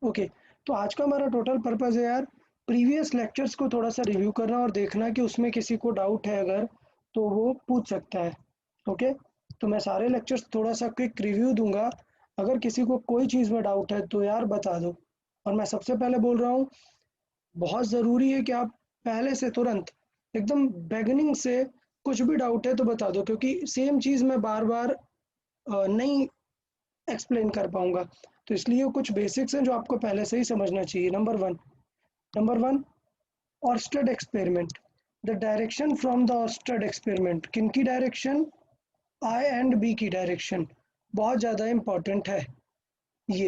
Okay, तो आज का हमारा टोटल पर्पस है यार प्रीवियस लेक्चर्स को थोड़ा सा रिव्यू करना और देखना कि उसमें किसी को डाउट है अगर तो वो पूछ सकता है। ओके, तो मैं सारे लेक्चर्स थोड़ा सा क्विक रिव्यू दूंगा। अगर किसी को कोई चीज़ में डाउट है तो यार बता दो। और मैं सबसे पहले बोल रहा हूँ, बहुत ज़रूरी है कि आप पहले से तुरंत एकदम बिगिनिंग से कुछ भी डाउट है तो बता दो, क्योंकि सेम चीज़ मैं बार बार नहीं एक्सप्लेन कर पाऊंगा। तो इसलिए कुछ बेसिक्स हैं जो आपको पहले से ही समझना चाहिए। Number one, Oersted experiment. The direction from the Oersted experiment, किनकी डायरेक्शन? आई एंड बी की डायरेक्शन बहुत ज़्यादा इंपॉर्टेंट है। ये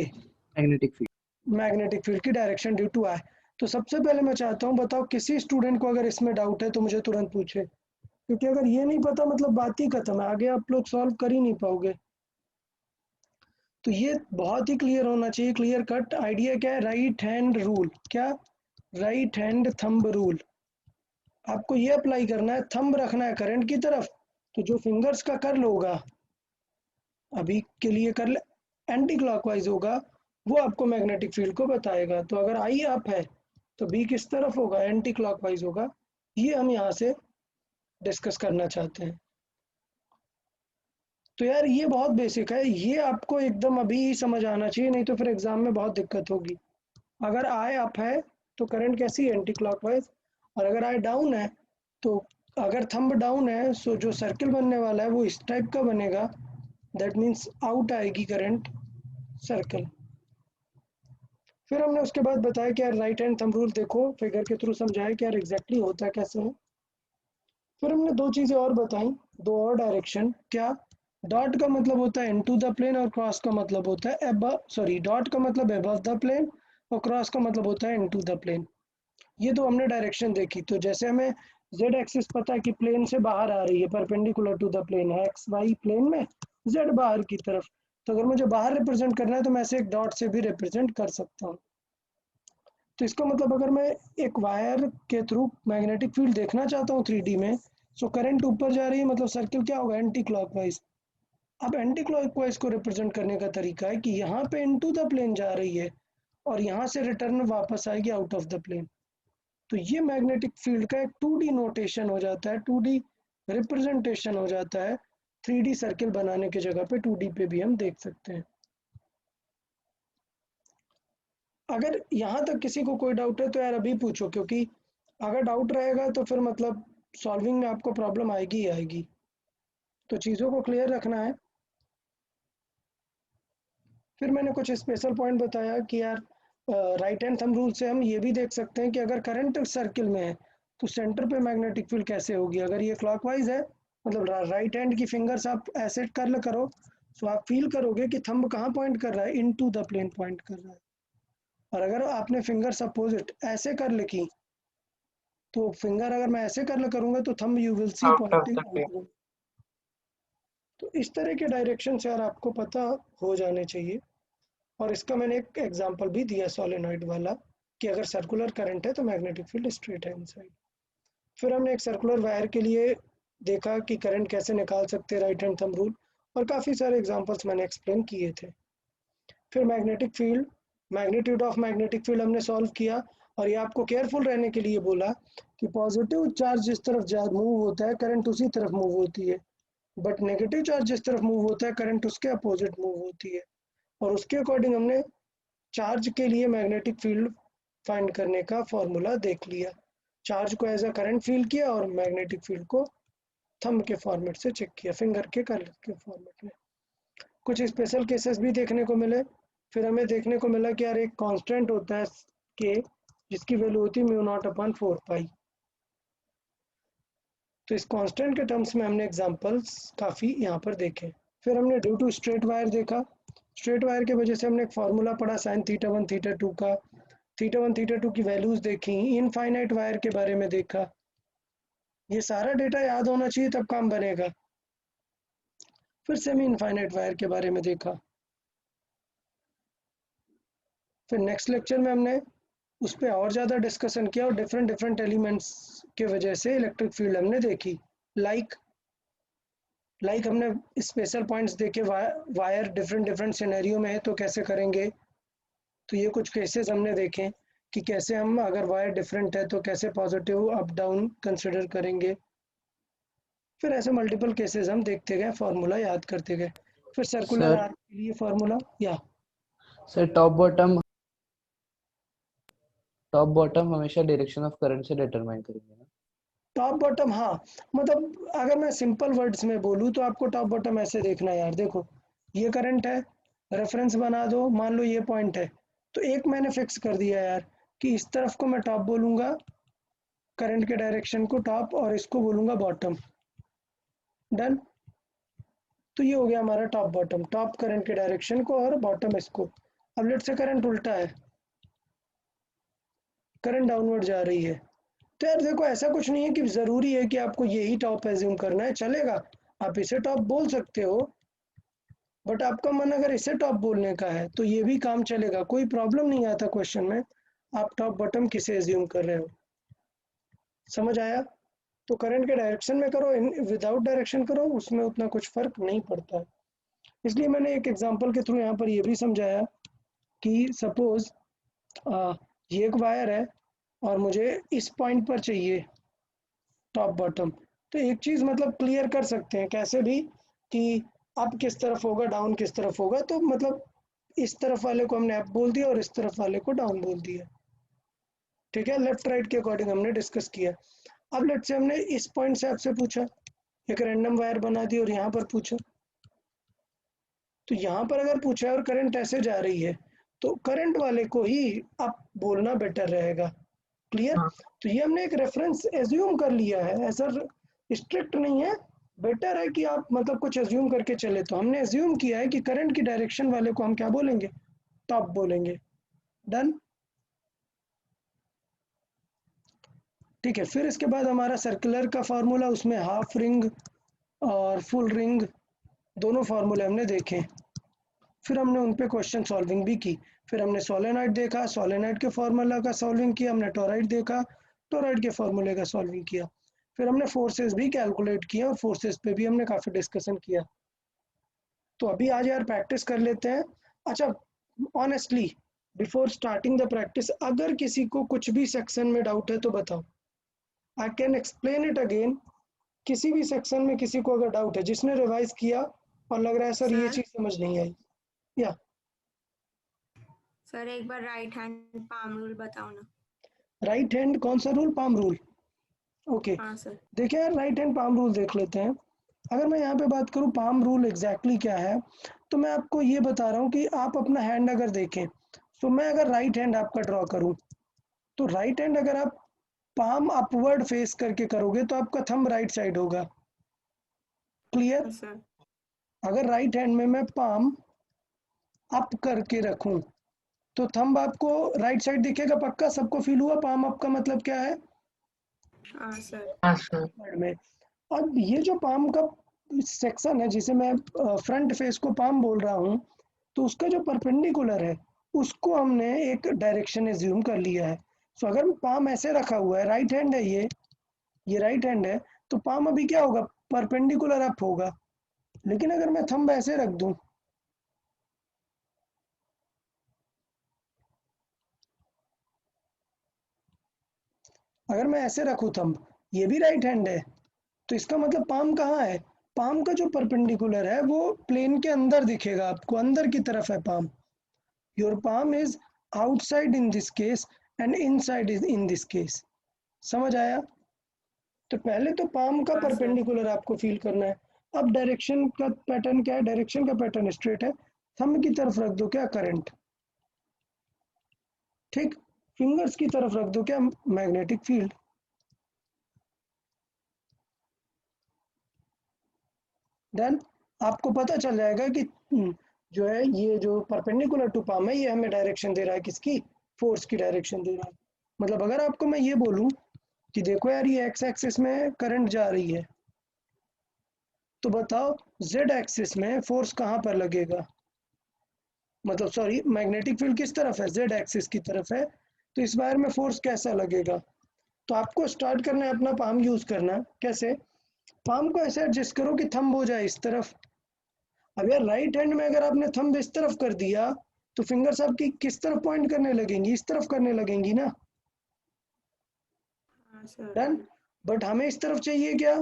मैग्नेटिक फील्ड। मैग्नेटिक फील्ड की डायरेक्शन ड्यू टू आई। तो सबसे पहले मैं चाहता हूँ बताओ, किसी स्टूडेंट को अगर इसमें डाउट है तो मुझे तुरंत पूछे, क्योंकि अगर ये नहीं पता मतलब बात ही खत्म है, आगे आप लोग सॉल्व कर ही नहीं पाओगे। तो ये बहुत ही क्लियर होना चाहिए, क्लियर कट आइडिया। क्या है? Right hand rule. क्या? Right hand thumb rule. आपको ये अप्लाई करना है, थंब रखना है करंट की तरफ, तो जो फिंगर्स का कर्ल होगा, अभी के लिए कर्ल एंटी क्लॉकवाइज होगा, वो आपको मैग्नेटिक फील्ड को बताएगा। तो अगर आई अप है तो बी किस तरफ होगा? एंटी क्लॉकवाइज होगा। ये हम यहाँ से डिस्कस करना चाहते हैं। तो यार ये बहुत बेसिक है, ये आपको एकदम अभी ही समझ आना चाहिए, नहीं तो फिर एग्जाम में बहुत दिक्कत होगी। अगर आई अप है तो करंट कैसी है? Anti clockwise. और अगर आई डाउन है तो, अगर थंब डाउन है सो जो सर्किल बनने वाला है वो इस टाइप का बनेगा। दैट मीन्स आउट आएगी करंट सर्कल। फिर हमने उसके बाद बताया कि यार राइट हैंड थंब रूल देखो, फिगर के थ्रू समझाया कि यार एग्जैक्टली होता है कैसे है। फिर हमने दो चीज़ें और बताई, दो और डायरेक्शन। क्या? डॉट का मतलब होता है इनटू द प्लेन और क्रॉस का मतलब होता है अबव, सॉरी, डॉट का मतलब अबव द प्लेन और क्रॉस का मतलब होता है इनटू द प्लेन। ये तो हमने डायरेक्शन देखी। तो जैसे हमें जेड एक्सिस पता है कि प्लेन से बाहर आ रही है, परपेंडिकुलर टू द प्लेन है, एक्स वाई प्लेन में, जेड बाहर की तरफ। तो अगर मुझे बाहर रिप्रेजेंट करना है तो मैं इसे एक डॉट से भी रिप्रेजेंट कर सकता हूँ। तो इसका मतलब अगर मैं एक वायर के थ्रू मैग्नेटिक फील्ड देखना चाहता हूँ 3D में, सो करंट ऊपर जा रही है, मतलब सर्किल क्या होगा? Anti clockwise. अब एंटी क्लॉकवाइज को रिप्रेजेंट करने का तरीका है कि यहाँ पे इनटू द प्लेन जा रही है और यहाँ से रिटर्न वापस आएगी आउट ऑफ द प्लेन। तो ये मैग्नेटिक फील्ड का एक 2D नोटेशन हो जाता है, 2D रिप्रेजेंटेशन हो जाता है। 3D सर्किल बनाने की जगह पे 2D पे भी हम देख सकते हैं। अगर यहाँ तक किसी को कोई डाउट है तो यार अभी पूछो, क्योंकि अगर डाउट रहेगा तो फिर मतलब सॉल्विंग में आपको प्रॉब्लम आएगी ही आएगी। तो चीज़ों को क्लियर रखना है। फिर मैंने कुछ स्पेशल पॉइंट बताया कि यार राइट हैंड थंब रूल से हम ये भी देख सकते हैं कि अगर करंट सर्किल में है तो सेंटर पे मैग्नेटिक फील्ड कैसे होगी। अगर ये क्लॉकवाइज है, मतलब राइट हैंड की फिंगर्स आप ऐसे कर्ल करो, तो आप फील करोगे कि थंब कहाँ पॉइंट कर रहा है? इनटू द प्लेन पॉइंट कर रहा है। और अगर आपने फिंगर्स अपोजिट ऐसे कर्ल की, तो फिंगर अगर मैं ऐसे कर्ल करूंगा तो thumb you will see out of pointing the plane. Outward. तो इस तरह के डायरेक्शन से यार आपको पता हो जाने चाहिए। और इसका मैंने एक एग्जांपल भी दिया सोलेनॉइड वाला, कि अगर सर्कुलर करंट है तो मैग्नेटिक फील्ड स्ट्रेट है इनसाइड। फिर हमने एक सर्कुलर वायर के लिए देखा कि करंट कैसे निकाल सकते हैं, राइट हैंड थंब रूल, और काफ़ी सारे एग्जांपल्स मैंने एक्सप्लेन किए थे। फिर magnetic field, magnitude of magnetic field हमने सॉल्व किया। और ये आपको केयरफुल रहने के लिए बोला कि पॉजिटिव चार्ज जिस तरफ मूव होता है करंट उसी तरफ मूव होती है, बट नेगेटिव चार्ज जिस तरफ मूव होता है करंट उसके अपोजिट मूव होती है। और उसके अकॉर्डिंग हमने चार्ज के लिए मैग्नेटिक फील्ड फाइंड करने का फॉर्मूला देख लिया। चार्ज को एज अ करंट फील किया और मैग्नेटिक फील्ड को थंब के फॉर्मेट से चेक किया, फिंगर के कर्ल के फॉर्मेट में। कुछ स्पेशल केसेस भी देखने को मिले। फिर हमें देखने को मिला कि यार एक कांस्टेंट होता है के, जिसकी वैल्यू होती है म्यू नॉट अपॉन 4 पाई। तो इस कांस्टेंट के टर्म्स में हमने एग्जांपल्स काफ़ी यहाँ पर देखे। फिर हमने ड्यू टू स्ट्रेट वायर देखा। स्ट्रेट वायर की वजह से हमने एक फार्मूला पढ़ा साइन थीटा 1 थीटा 2 का, थीटा 1 थीटा 2 की वैल्यूज देखी, इनफाइनाइट वायर के बारे में देखा। ये सारा डेटा याद होना चाहिए तब काम बनेगा। फिर सेमी इनफाइनाइट वायर के बारे में देखा। फिर नेक्स्ट लेक्चर में हमने उस पर और ज़्यादा डिस्कशन किया और डिफरेंट डिफरेंट एलिमेंट्स के वजह से इलेक्ट्रिक फील्ड हमने देखी। लाइक हमने स्पेशल पॉइंट्स देखे, वायर डिफरेंट डिफरेंट सिनेरियो में है तो कैसे करेंगे। तो ये कुछ केसेस हमने देखे कि कैसे हम अगर वायर डिफरेंट है तो कैसे पॉजिटिव अप डाउन कंसिडर करेंगे। फिर ऐसे मल्टीपल केसेस हम देखते गए, फार्मूला याद करते गए। फिर सर्कुलर सर आर्क के लिए फार्मूला या सर टॉप बॉटम हमेशा डायरेक्शन ऑफ करंट से डिटरमाइन करेंगे ना। टॉप बॉटम, हाँ। मतलब अगर मैं सिंपल वर्ड्स में बोलूँ तो आपको टॉप बॉटम ऐसे देखना है यार। देखो ये करंट है, रेफरेंस बना दो, मान लो ये पॉइंट है, तो एक मैंने फिक्स कर दिया यार कि इस तरफ को मैं टॉप बोलूंगा, करंट के डायरेक्शन को टॉप, और इसको बोलूंगा बॉटम। डन। तो ये हो गया हमारा टॉप बॉटम, टॉप करंट के डायरेक्शन को और बॉटम इसको। अब लेट से करंट उल्टा है, करंट डाउनवर्ड जा रही है, तो यार देखो ऐसा कुछ नहीं है कि ज़रूरी है कि आपको यही टॉप एज्यूम करना है, चलेगा आप इसे टॉप बोल सकते हो। बट आपका मन अगर इसे टॉप बोलने का है तो ये भी काम चलेगा, कोई प्रॉब्लम नहीं आता क्वेश्चन में आप टॉप बॉटम किसे एज्यूम कर रहे हो। समझ आया? तो करंट के डायरेक्शन में करो, विदाउट डायरेक्शन करो, उसमें उतना कुछ फर्क नहीं पड़ता है। इसलिए मैंने एक एग्जांपल के थ्रू यहाँ पर ये भी समझाया कि सपोज ये एक वायर है और मुझे इस पॉइंट पर चाहिए टॉप बॉटम। तो एक चीज़ मतलब क्लियर कर सकते हैं कैसे भी कि अप किस तरफ होगा, डाउन किस तरफ होगा, तो मतलब इस तरफ वाले को हमने अप बोल दिया और इस तरफ वाले को डाउन बोल दिया। ठीक है, लेफ्ट राइट के अकॉर्डिंग हमने डिस्कस किया। अब लेट से हमने इस पॉइंट से आपसे पूछा, एक रैंडम वायर बना दी और यहाँ पर पूछा, तो यहाँ पर अगर पूछा है और करंट ऐसे जा रही है तो करंट वाले को ही अप बोलना बेटर रहेगा। क्लियर? तो ये हमने एक रेफरेंस एज्यूम कर लिया है, ऐसा स्ट्रिक्ट नहीं है, बेटर है कि आप मतलब कुछ एज्यूम करके चले। तो हमने एज्यूम किया है कि करंट की डायरेक्शन वाले को हम क्या बोलेंगे, टॉप बोलेंगे। डन। ठीक है, फिर इसके बाद हमारा सर्कुलर का फार्मूला, उसमें हाफ रिंग और फुल रिंग दोनों फार्मूले हमने देखे। फिर हमने उन पे क्वेश्चन सॉल्विंग भी की। फिर हमने सोलेनॉइड देखा, सोलेनॉइड के फार्मूला का सॉल्विंग किया, हमने टोरॉइड देखा, टोरॉइड के फार्मूले का सॉल्विंग किया। फिर हमने फोर्सेस भी कैलकुलेट किया और फोर्सेस पे भी हमने काफ़ी डिस्कशन किया। तो अभी आज यार प्रैक्टिस कर लेते हैं। अच्छा, honestly before starting the practice अगर किसी को कुछ भी सेक्शन में डाउट है तो बताओ, I can explain it again. किसी भी सेक्शन में किसी को अगर डाउट है, जिसने रिवाइज किया और लग रहा है सर ये सर चीज़ समझ नहीं आई, या सर एक बार राइट हैंड पाम रूल बताओ ना। राइट हैंड कौन सा रूल, पाम रूल? ओके, हाँ सर। देखिए यार राइट हैंड पाम रूल देख लेते हैं। अगर मैं यहाँ पे बात करूँ पाम रूल एग्जैक्टली क्या है, तो मैं आपको ये बता रहा हूँ कि आप अपना हैंड अगर देखें, तो मैं अगर राइट हैंड आपका ड्रॉ करूँ, तो राइट हैंड अगर आप पाम अपवर्ड फेस करके करोगे तो आपका थंब राइट साइड होगा। क्लियर? हाँ सर। अगर राइट हैंड में मैं पाम अप करके रखूं तो थंब आपको राइट साइड दिखेगा, पक्का सबको फील हुआ पाम अप का मतलब क्या है? हाँ सर। वर्ड में। अब ये जो पाम का सेक्शन है जिसे मैं फ्रंट फेस को पाम बोल रहा हूँ, तो उसका जो परपेंडिकुलर है उसको हमने एक डायरेक्शन एज्यूम कर लिया है। सो अगर पाम ऐसे रखा हुआ है, राइट हैंड है ये राइट हैंड है, तो पाम अभी क्या होगा, परपेंडिकुलर अप होगा। लेकिन अगर मैं थंब ऐसे रख दूं, अगर मैं ऐसे रखूं थंब, ये भी राइट हैंड है, तो इसका मतलब पाम कहाँ है, पाम का जो परपेंडिकुलर है वो प्लेन के अंदर दिखेगा आपको, अंदर की तरफ है palm. Your palm is outside in this case and inside is in this case. समझ आया? तो पहले तो पाम का हाँ सर। परपेंडिकुलर आपको फील करना है। अब डायरेक्शन का पैटर्न क्या है, डायरेक्शन का पैटर्न स्ट्रेट है, थंब की तरफ रख दो क्या, करंट। ठीक, फिंगर्स की तरफ रख दो क्या, मैग्नेटिक फील्ड। देन आपको पता चल जाएगा कि जो है ये जो परपेंडिकुलर टू पाम है ये हमें डायरेक्शन दे रहा है, किसकी, फोर्स की डायरेक्शन दे रहा है। मतलब अगर आपको मैं ये बोलूं कि देखो यार ये एक्स एक्सिस में करंट जा रही है, तो बताओ जेड एक्सिस में फोर्स कहाँ पर लगेगा, मतलब सॉरी मैग्नेटिक फील्ड किस तरफ है, जेड एक्सिस की तरफ है, तो इस वायर में फोर्स कैसा लगेगा। तो आपको स्टार्ट करना है अपना पाम यूज करना, कैसे, पाम को ऐसे एडजस्ट करो कि थंब हो जाए इस तरफ। अब यार राइट हैंड में अगर आपने थंब इस तरफ कर दिया तो फिंगर्स आपकी किस तरफ पॉइंट करने लगेंगी? इस तरफ करने लगेंगी ना। हाँ सर। डन। बट हमें इस तरफ चाहिए क्या?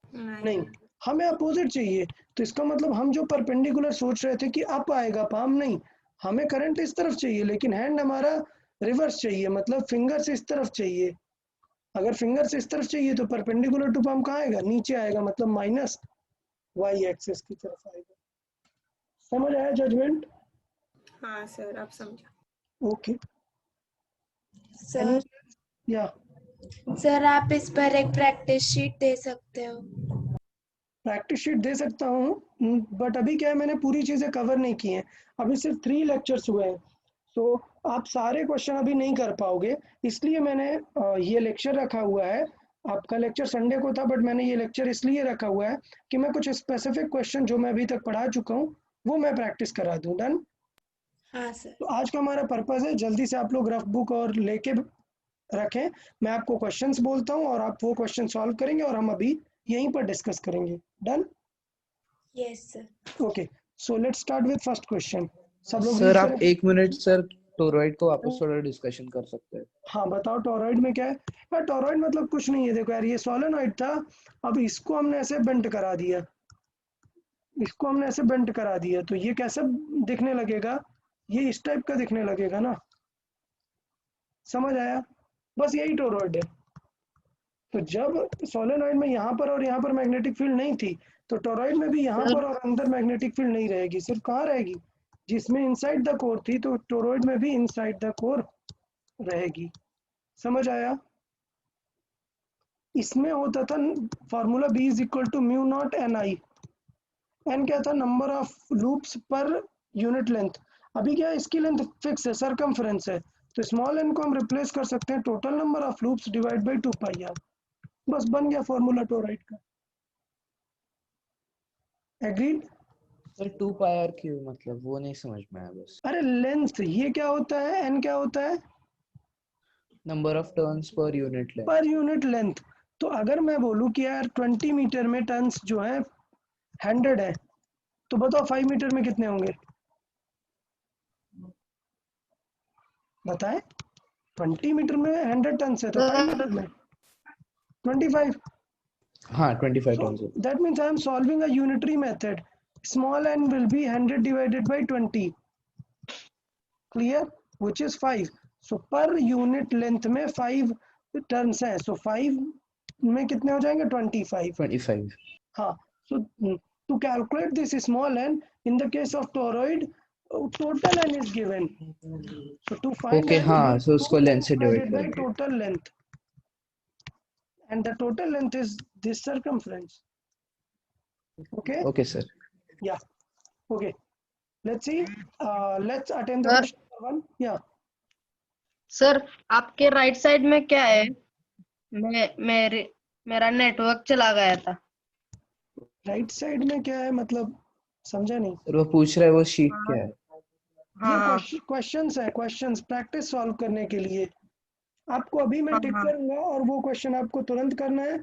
नहीं, हमें अपोजिट चाहिए। तो इसका मतलब हम जो परपेंडिकुलर सोच रहे थे कि अप आएगा पाम, नहीं, हमें करंट इस तरफ चाहिए, लेकिन हैंड हमारा रिवर्स चाहिए, मतलब फिंगर्स इस तरफ चाहिए। अगर फिंगर्स इस तरफ चाहिए तो परपेंडिकुलर टू पाम कहाँ आएगा? नीचे आएगा, मतलब माइनस वाई एक्सिस की तरफ आएगा। समझ आया जजमेंट? हाँ सर, अब समझा। ओके। सर या सर आप इस पर एक प्रैक्टिस शीट दे सकते हो? प्रैक्टिस शीट दे सकता हूँ, बट अभी क्या है, मैंने पूरी चीज़ें कवर नहीं की हैं। अभी सिर्फ 3 लेक्चर्स हुए हैं, तो आप सारे क्वेश्चन अभी नहीं कर पाओगे, इसलिए मैंने ये लेक्चर रखा हुआ है। आपका लेक्चर संडे को था, बट मैंने ये लेक्चर इसलिए रखा हुआ है कि मैं कुछ स्पेसिफिक क्वेश्चन जो मैं अभी तक पढ़ा चुका हूँ वो मैं प्रैक्टिस करा दूँ। डन। हाँ सर। तो आज का हमारा पर्पज़ है, जल्दी से आप लोग रफ बुक और लेके रखें। मैं आपको क्वेश्चंस बोलता हूँ और आप वो क्वेश्चन सॉल्व करेंगे और हम अभी यहीं पर डिस्कस करेंगे। Done. Yes sir. Okay, so let's start with first question. सब लोग सर रीड आप करें। 1 मिनट सर टोरॉइड को वापस थोड़ा डिस्कशन कर सकते हैं? हाँ बताओ, टोरॉइड में क्या है? यार टोरॉइड मतलब कुछ नहीं है, देखो यार, ये सोलेनॉइड था, अब इसको हमने ऐसे बेंट करा दिया, इसको हमने ऐसे बेंट करा दिया, तो ये कैसे दिखने लगेगा? ये इस टाइप का दिखने लगेगा ना। समझ आया? बस यही टोरॉइड है। तो जब सोलेनॉइड में यहाँ पर और यहाँ पर मैग्नेटिक फील्ड नहीं थी, तो टोरॉइड में भी यहाँ पर और अंदर मैग्नेटिक फील्ड नहीं रहेगी, सिर्फ कहाँ रहेगी? जिसमें इनसाइड द कोर थी, तो टोरॉइड में भी इनसाइड द कोर रहेगी। समझ आया? इसमें होता था formula B is equal to mu naught n I. N क्या था? Number of loops per unit length. अभी क्या है, इसकी लेंथ फिक्स है, सरकमफ्रेंस है, तो स्मॉल एन को हम रिप्लेस कर सकते हैं total number of loops divide by 2 pi r. बस बन गया फॉर्मूला टोरॉइड का। एग्रीड? सर 2 पाई आर क्यों, मतलब वो नहीं समझ में आया बस। अरे लेंथ, ये क्या होता है? एन क्या होता है? Number of turns per unit length. पर यूनिट लेंथ। तो अगर मैं बोलूँ कि यार 20 मीटर में टर्न्स जो है 100 है, तो बताओ 5 मीटर में कितने होंगे? बताएं। 20 मीटर में 100 टन्स है, तो 5 मीटर में 25। हाँ 25 So turns. that means I am solving a unitary method. Small n will be 100 divided by 20. Clear? Which is 5. So per unit length में 5 टर्न्स हैं, so 5 में कितने हो जाएंगे? 25. 25। हाँ, so to calculate this small n, in the case of toroid, total n is given. So to find okay n, हाँ, you सो उसको length से डिवाइड divided by करेंगे। total length, and the total length is this circumference. Okay? Okay sir. Yeah. Okay. Let's see. Let's attempt the Sir. question number 1. Yeah. Sir आपके right side में क्या है? मेरा network चला गया था। राइट साइड में क्या है मतलब? समझा नहीं। सर वो पूछ रहा है वो शीट हाँ क्या है? ये हाँ क्वेश्चंस है, क्वेश्चंस प्रैक्टिस सॉल्व करने के लिए। आपको अभी मैं टिक हाँ। करूंगा और वो क्वेश्चन आपको तुरंत करना है।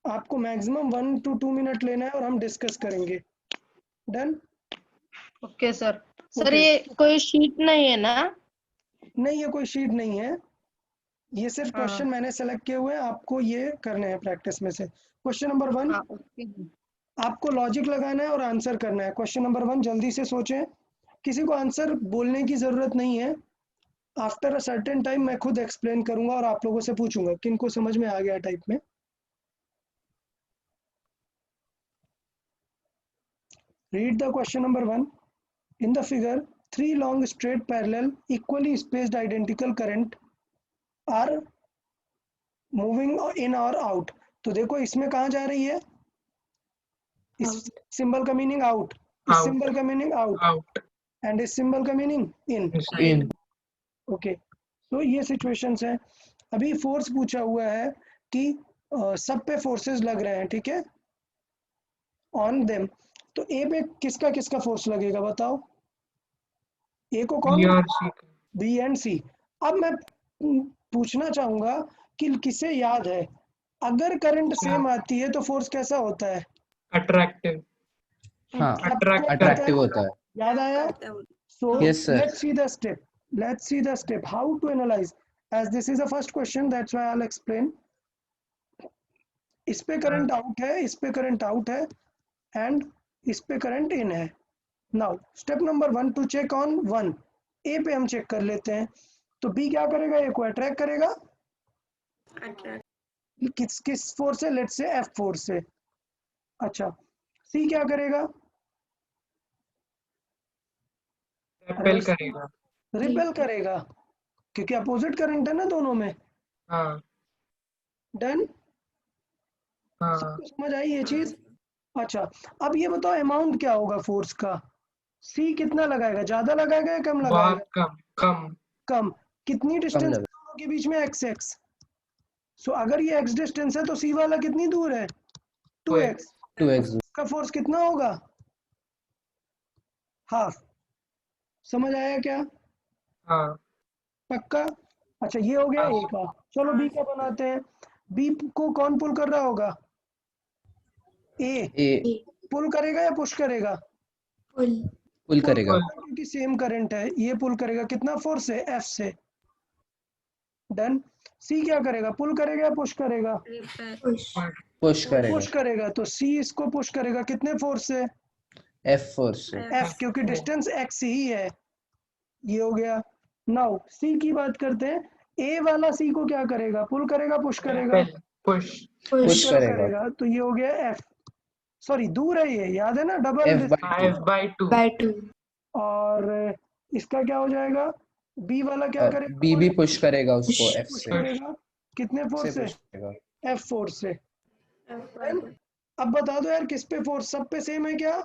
आपको मैक्सिमम 1 to 2 मिनट लेना है और हम डिस्कस करेंगे। Done? Okay sir. Sir Okay. ये कोई शीट नहीं है ना? नहीं, ये कोई शीट नहीं है, ये सिर्फ हाँ क्वेश्चन मैंने सेलेक्ट किए हुए हैं, आपको ये करने हैं प्रैक्टिस में से। क्वेश्चन नंबर 1, हाँ ओके। आपको लॉजिक लगाना है और आंसर करना है। क्वेश्चन नंबर 1 जल्दी से सोचें, किसी को आंसर बोलने की जरूरत नहीं है। आफ्टर अ सर्टेन टाइम मैं खुद एक्सप्लेन करूंगा और आप लोगों से पूछूंगा किनको समझ में आ गया टाइप में। Read the question number 1। In the figure 3 long straight parallel equally spaced identical current are moving in और आउट। तो देखो इसमें कहाँ जा रही है? इस सिंबल का मीनिंग आउट, इस सिंबल का मीनिंग आउट, एंड इस सिंबल का मीनिंग इन। इन। ओके, तो ये सिचुएशंस है। अभी फोर्स पूछा हुआ है कि सब पे फोर्सेस लग रहे हैं, ठीक है, ऑन देम। तो ए पे किसका किसका फोर्स लगेगा बताओ? ए को कौन? बी एंड सी। अब मैं पूछना चाहूंगा कि किसे याद है, अगर करंट सेम आती है तो फोर्स कैसा होता है? अट्रैक्टिव। हाँ सबको पता अट्रैक्टिव है? होता है। याद आया? करता है वो। So Yes, sir. let's see the step. Let's see the step. How to analyze? As this is the first question, that's why I'll explain. इस पे करंट आउट है, इस पे करंट आउट है, एंड इस पे करंट इन है. Now step number 1 to check on 1. A पे हम चेक कर लेते हैं. तो बी क्या करेगा? ए को अट्रैक्ट करेगा. अट्रैक्ट किस फोर्स से? लेट्स से एफ फोर्स से. अच्छा, सी क्या करेगा? रिपेल करेगा। रिपेल करेगा, क्योंकि अपोजिट करंट है ना दोनों में. हाँ डन. हाँ सबको समझ आई ये चीज? अच्छा, अब ये बताओ अमाउंट क्या होगा फोर्स का? सी कितना लगाएगा? ज्यादा लगाएगा या कम लगाएगा? बहुत कम कम कम. कितनी डिस्टेंस लगा- दोनों के बीच में? X x. सो अगर ये एक्स डिस्टेंस है तो सी वाला कितनी दूर है? 2x. 2x. का फोर्स कितना होगा? हाफ. समझ आया क्या? हाँ पक्का? अच्छा, ये हो गया ए का. चलो बी का बनाते हैं. बी को कौन पुल कर रहा होगा? ए. A पुल करेगा या पुश करेगा? पुल पुल करेगा. क्योंकि सेम करंट है. ये पुल करेगा. कितना फोर्स है? एफ से. डन. सी क्या करेगा? पुल करेगा या पुश करेगा? रिपेल पुश पुश करेगा. पुश करेगा. तो सी इसको पुश करेगा. कितने फोर्स से? F फोर्स से. एफ, क्योंकि डिस्टेंस एक्स ही है. ये हो गया. नाउ सी की बात करते हैं. ए वाला सी को क्या करेगा? पुल करेगा, पुश करेगा? रिपेल पुश पुश पुश करेगा. तो ये हो गया एफ. सॉरी, दूर है ये, याद है ना? डबल. F/2 बाय 2 और इसका क्या हो जाएगा? बी वाला क्या करेगा? B भी पुश करेगा उसको F पुश से. करेगा. कितने फोर्स से? पुश करेगा. एफ फोर्स से. अब बता दो यार, किस पे फोर्स? सब पे सेम है क्या?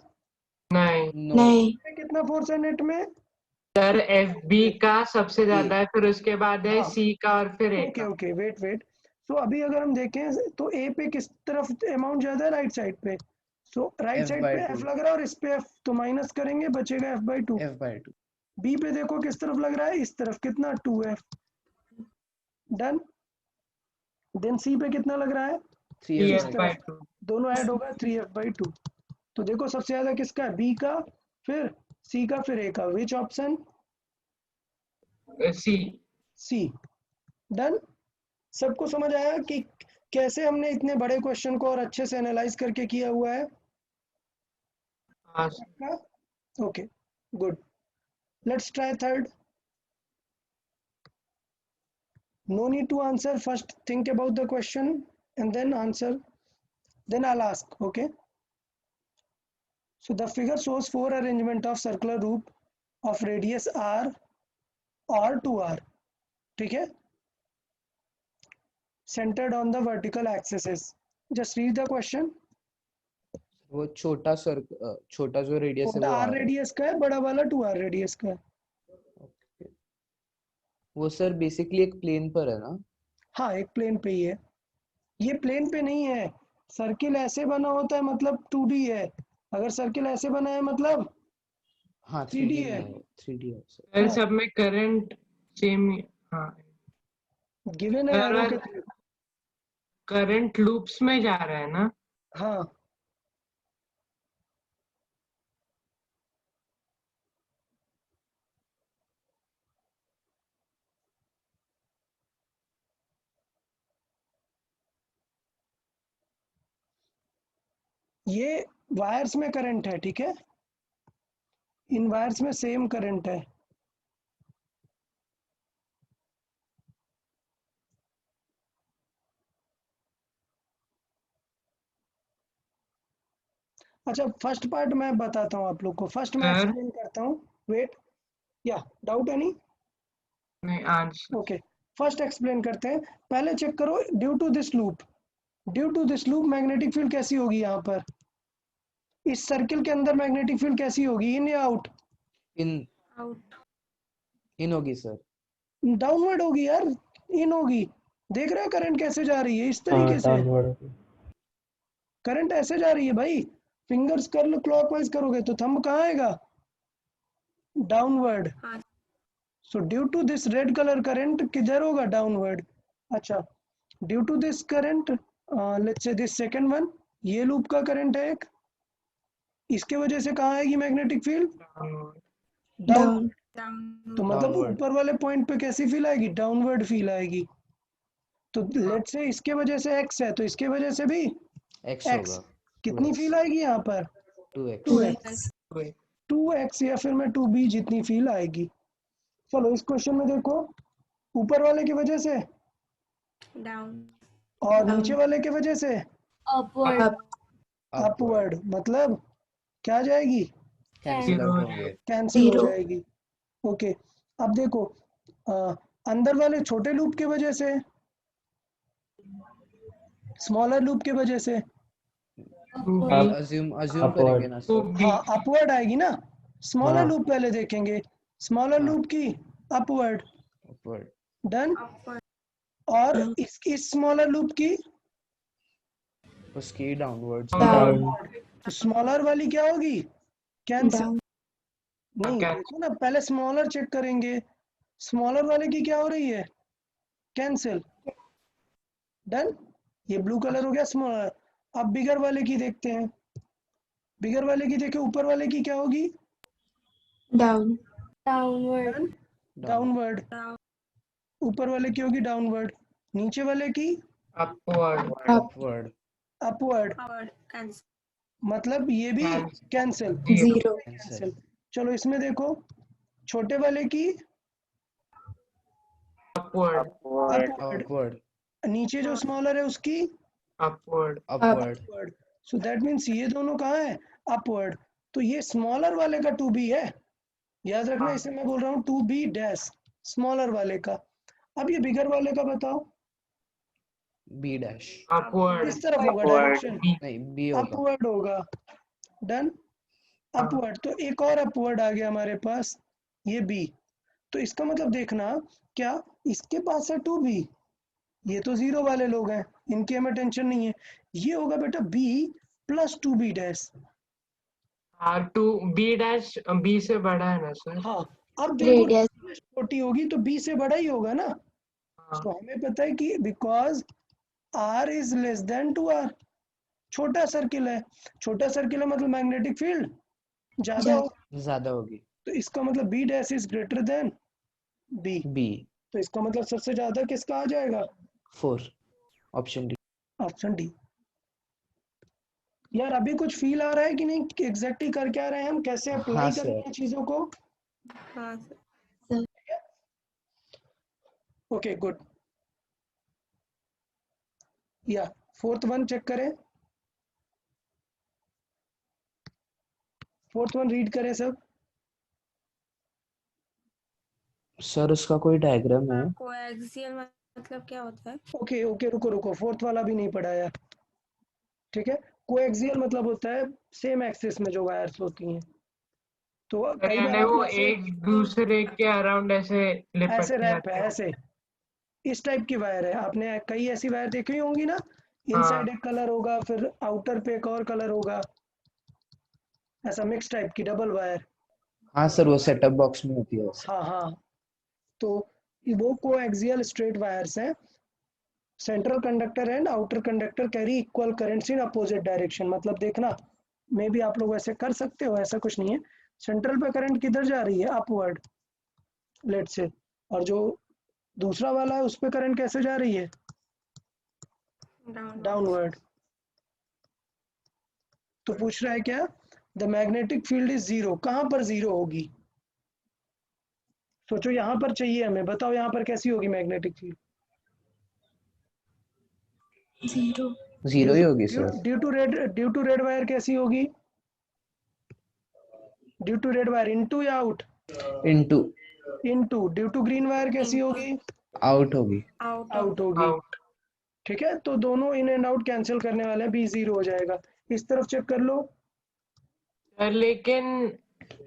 नहीं No. नहीं कितना फोर्स है नेट में? सर FB का सबसे ज्यादा है, फिर उसके बाद है हाँ। C का और फिर A ओके का। Okay, wait wait. सो अभी अगर हम देखें तो ए पे किस तरफ अमाउंट ज्यादा है? राइट साइड पे. सो राइट साइड पे F/2. एफ लग रहा है और इस पे एफ, तो माइनस करेंगे, बचेगा F/2. F/2. बी पे देखो किस तरफ लग रहा है? इस तरफ. कितना? 2f. डन. देन सी पे कितना लग रहा है? 3F/2 दोनों ऐड होगा 3f/2. तो देखो सबसे ज्यादा किसका है? बी का, फिर सी का, फिर ए का. Which option? C। C. Done. सबको समझ आया कि कैसे हमने इतने बड़े क्वेश्चन को और अच्छे से एनालाइज करके किया हुआ है? हाँ okay, good. Let's try third. No need to answer. First think about the question and then answer. Then I'll ask. Okay. So the figure shows 4 arrangement of circular loop of radius r or 2r. ठीक है? Centered on the vertical axis. Just read the question. वो छोटा जो radius है छोटा वो r R है. Radius का है, बड़ा वाला 2r रेडियस का है. वो सर बेसिकली एक प्लेन पर है ना. हाँ, एक प्लेन पे ही है. ये प्लेन पे नहीं है. सर्किल ऐसे बना होता है मतलब 2D है. अगर सर्किल ऐसे बना है मतलब हाँ 3D 3D है. है. 3D है सर. सर सब में करंट सेम। हाँ गिवन है arrow के थ्रू. करंट लूप्स में जा रहा है ना। हाँ. ये वायर्स में करंट है. ठीक है? इन वायर्स में सेम करंट है. अच्छा, फर्स्ट पार्ट मैं बताता हूँ आप लोग को. फर्स्ट मैं सर। एक्सप्लेन करता हूँ. वेट. या डाउट एनी? नहीं आंसर। ओके, फर्स्ट एक्सप्लेन करते हैं. पहले चेक करो. Due to this loop magnetic field कैसी होगी? यहाँ पर इस सर्किल के अंदर मैग्नेटिक फील्ड कैसी होगी? इन या आउट? इन आउट इन होगी सर. डाउनवर्ड होगी यार. इन होगी. देख रहे हो करंट कैसे जा रही है? इस तरीके से करंट ऐसे जा रही है भाई. फिंगर्स कर लो, क्लॉकवाइज करोगे तो थंब कहाँ आएगा? डाउनवर्ड. हाँ so due to this red colour current किधर होगा? डाउनवर्ड. अच्छा, due to this current, let's say this second one, ये लूप का करंट है एक. इसके वजह से कहाँ आएगी मैग्नेटिक फील्ड? डाउन। डाउन तो मतलब Downward. ऊपर वाले पॉइंट पे कैसी फील आएगी? डाउनवर्ड फील आएगी। तो लेट से इसके वजह से एक्स है तो इसके वजह से भी X एक्स। होगा. कितनी 2x. फील आएगी यहाँ पर? 2x. 2x। 2x या फिर मैं 2b जितनी फील आएगी। चलो इस क्वेश्चन में देखो, ऊपर वाले की वजह से डाउन और नीचे वाले की वजह से upward, अपवर्ड। मतलब क्या जाएगी? Cancel out होंगे. कैंसिल हो Zero. जाएगी। ओके, अब देखो अंदर वाले छोटे लूप के वजह से, स्मॉलर लूप के वजह से, upward, Assume करेंगे ना सर. हाँ अपवर्ड आएगी ना। स्मॉलर हाँ. लूप पहले देखेंगे, स्मॉलर हाँ. लूप की अपवर्ड। Upward. डन। अपवर्ड और इस स्मॉलर लूप की उसकी downwards. down, तो स्मॉलर वाली क्या होगी? कैंसिल। down, नहीं देखो ना, पहले स्मॉलर चेक करेंगे, स्मॉलर वाले की क्या हो रही है? कैंसिल। डन। ये ब्लू कलर हो गया स्मॉलर। अब बिगर वाले की देखते हैं। बिगर वाले की देखे, ऊपर वाले की क्या होगी? down, downward, done. डाउनवर्ड। ऊपर वाले की होगी डाउनवर्ड। नीचे वाले की upward Upward. Upward. Upward cancel मतलब ये भी कैंसिल। zero, cancel. चलो इसमें देखो, छोटे वाले की अपवर्ड अपवर्ड। Upward. नीचे जो स्मॉलर है उसकी upward Upward. Upward. So that means ये दोनों कहाँ है? अपवर्ड। तो ये स्मॉलर वाले का 2b है, याद रखना। हाँ। इसे मैं बोल रहा हूँ 2b डैश, स्मॉलर वाले का। अब ये बिगर वाले का बताओ B dash. अपवर्ड किस तरफ होगा डायरेक्शन? नहीं B होगा. अपवर्ड होगा। डन। अपवर्ड। तो एक और अपवर्ड आ गया हमारे पास, ये b। तो इसका मतलब देखना, क्या इसके पास है 2b? ये तो जीरो वाले लोग हैं, इनकी हमें टेंशन नहीं है। ये होगा बेटा b प्लस 2b dash. Two b dash b से बड़ा है ना सर? हाँ, अब देखो radius, छोटी होगी तो b से बड़ा ही होगा ना। हाँ। तो हमें पता है कि because r is less than 2r। छोटा सर्किल है, छोटा सर्किल है मतलब मैग्नेटिक फील्ड ज्यादा हो। ज़्यादा होगी. तो इसका मतलब b dash is greater than b। B. तो इसका मतलब सबसे ज्यादा किसका आ जाएगा? 4. Option D. Option D. यार अभी कुछ फील आ रहा है कि नहीं? एग्जैक्टली कर क्या रहे हैं हम, कैसे अप्लाई हाँ, करेंगे सर. चीजों को? हाँ सर ओके गुड। या फोर्थ वन चेक करें, फोर्थ वन रीड करें सब। सर उसका कोई डायग्राम है? कोएक्सियल मतलब क्या होता है? ओके ओके रुको रुको, फोर्थ वाला भी नहीं पढ़ा यार। ठीक है, कोएक्सियल मतलब होता है सेम एक्सिस में जो वायर्स होती हैं। तो कई बार यानी आप वो ऐसे एक दूसरे के अराउंड ऐसे लिपट ऐसे के रैप आते है, हैं। ऐसे इस टाइप की वायर है। आपने कई ऐसी वायर देखी होंगी ना, हाँ। इनसाइड एक कलर होगा फिर आउटर पे एक और कलर होगा, ऐसा मिक्स टाइप की डबल वायर। हाँ सर, वो सेटअप बॉक्स में होती है वैसे. हाँ हाँ, तो वो कोएक्सियल स्ट्रेट वायर्स हैं। Central conductor and outer conductor carry equal currents in opposite direction. मतलब देखना, मे भी आप लोग ऐसे कर सकते हो, ऐसा कुछ नहीं है। सेंट्रल पे करंट किधर जा रही है? अपवर्ड, लेट से। और जो दूसरा वाला है उस पे करंट कैसे जा रही है? डाउनवर्ड। तो पूछ रहा है क्या? The magnetic field is zero. कहां पर जीरो होगी? सोचो, यहां पर चाहिए हमें, बताओ यहां पर कैसी होगी मैग्नेटिक फील्ड? zero, 0 ही होगी sir. Due to red wire कैसी होगी? Due to red wire into या out? Into. Into. Due to green wire कैसी होगी? आउट होगी. आउट होगी। आउट ठीक है, तो दोनों इन एंड आउट कैंसिल करने वाले हैं, बी जीरो हो जाएगा। इस तरफ चेक कर लो। लेकिन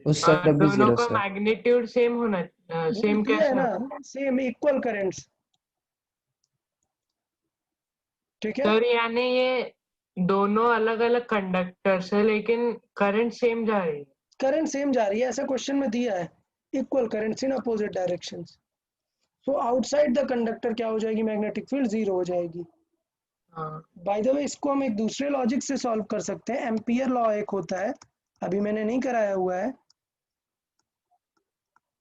उस तरफ भी दोनों 0 का सर. मैग्नीट्यूड सेम होना सेम दिया है कैसे? ना, सेम इक्वल करेंट्स। ठीक है, सर यानी ये दोनों अलग अलग कंडक्टर्स है लेकिन करंट सेम जा रही है। करंट सेम जा रही है, ऐसा क्वेश्चन में दिया है। Equal currents in opposite directions. So outside the conductor क्या हो जाएगी? मैग्नेटिक फील्ड जीरो हो जाएगी। हाँ। बाय द वे, इसको हम एक दूसरे लॉजिक से सॉल्व कर सकते हैं। एम्पियर लॉ एक होता है, अभी मैंने नहीं कराया हुआ है।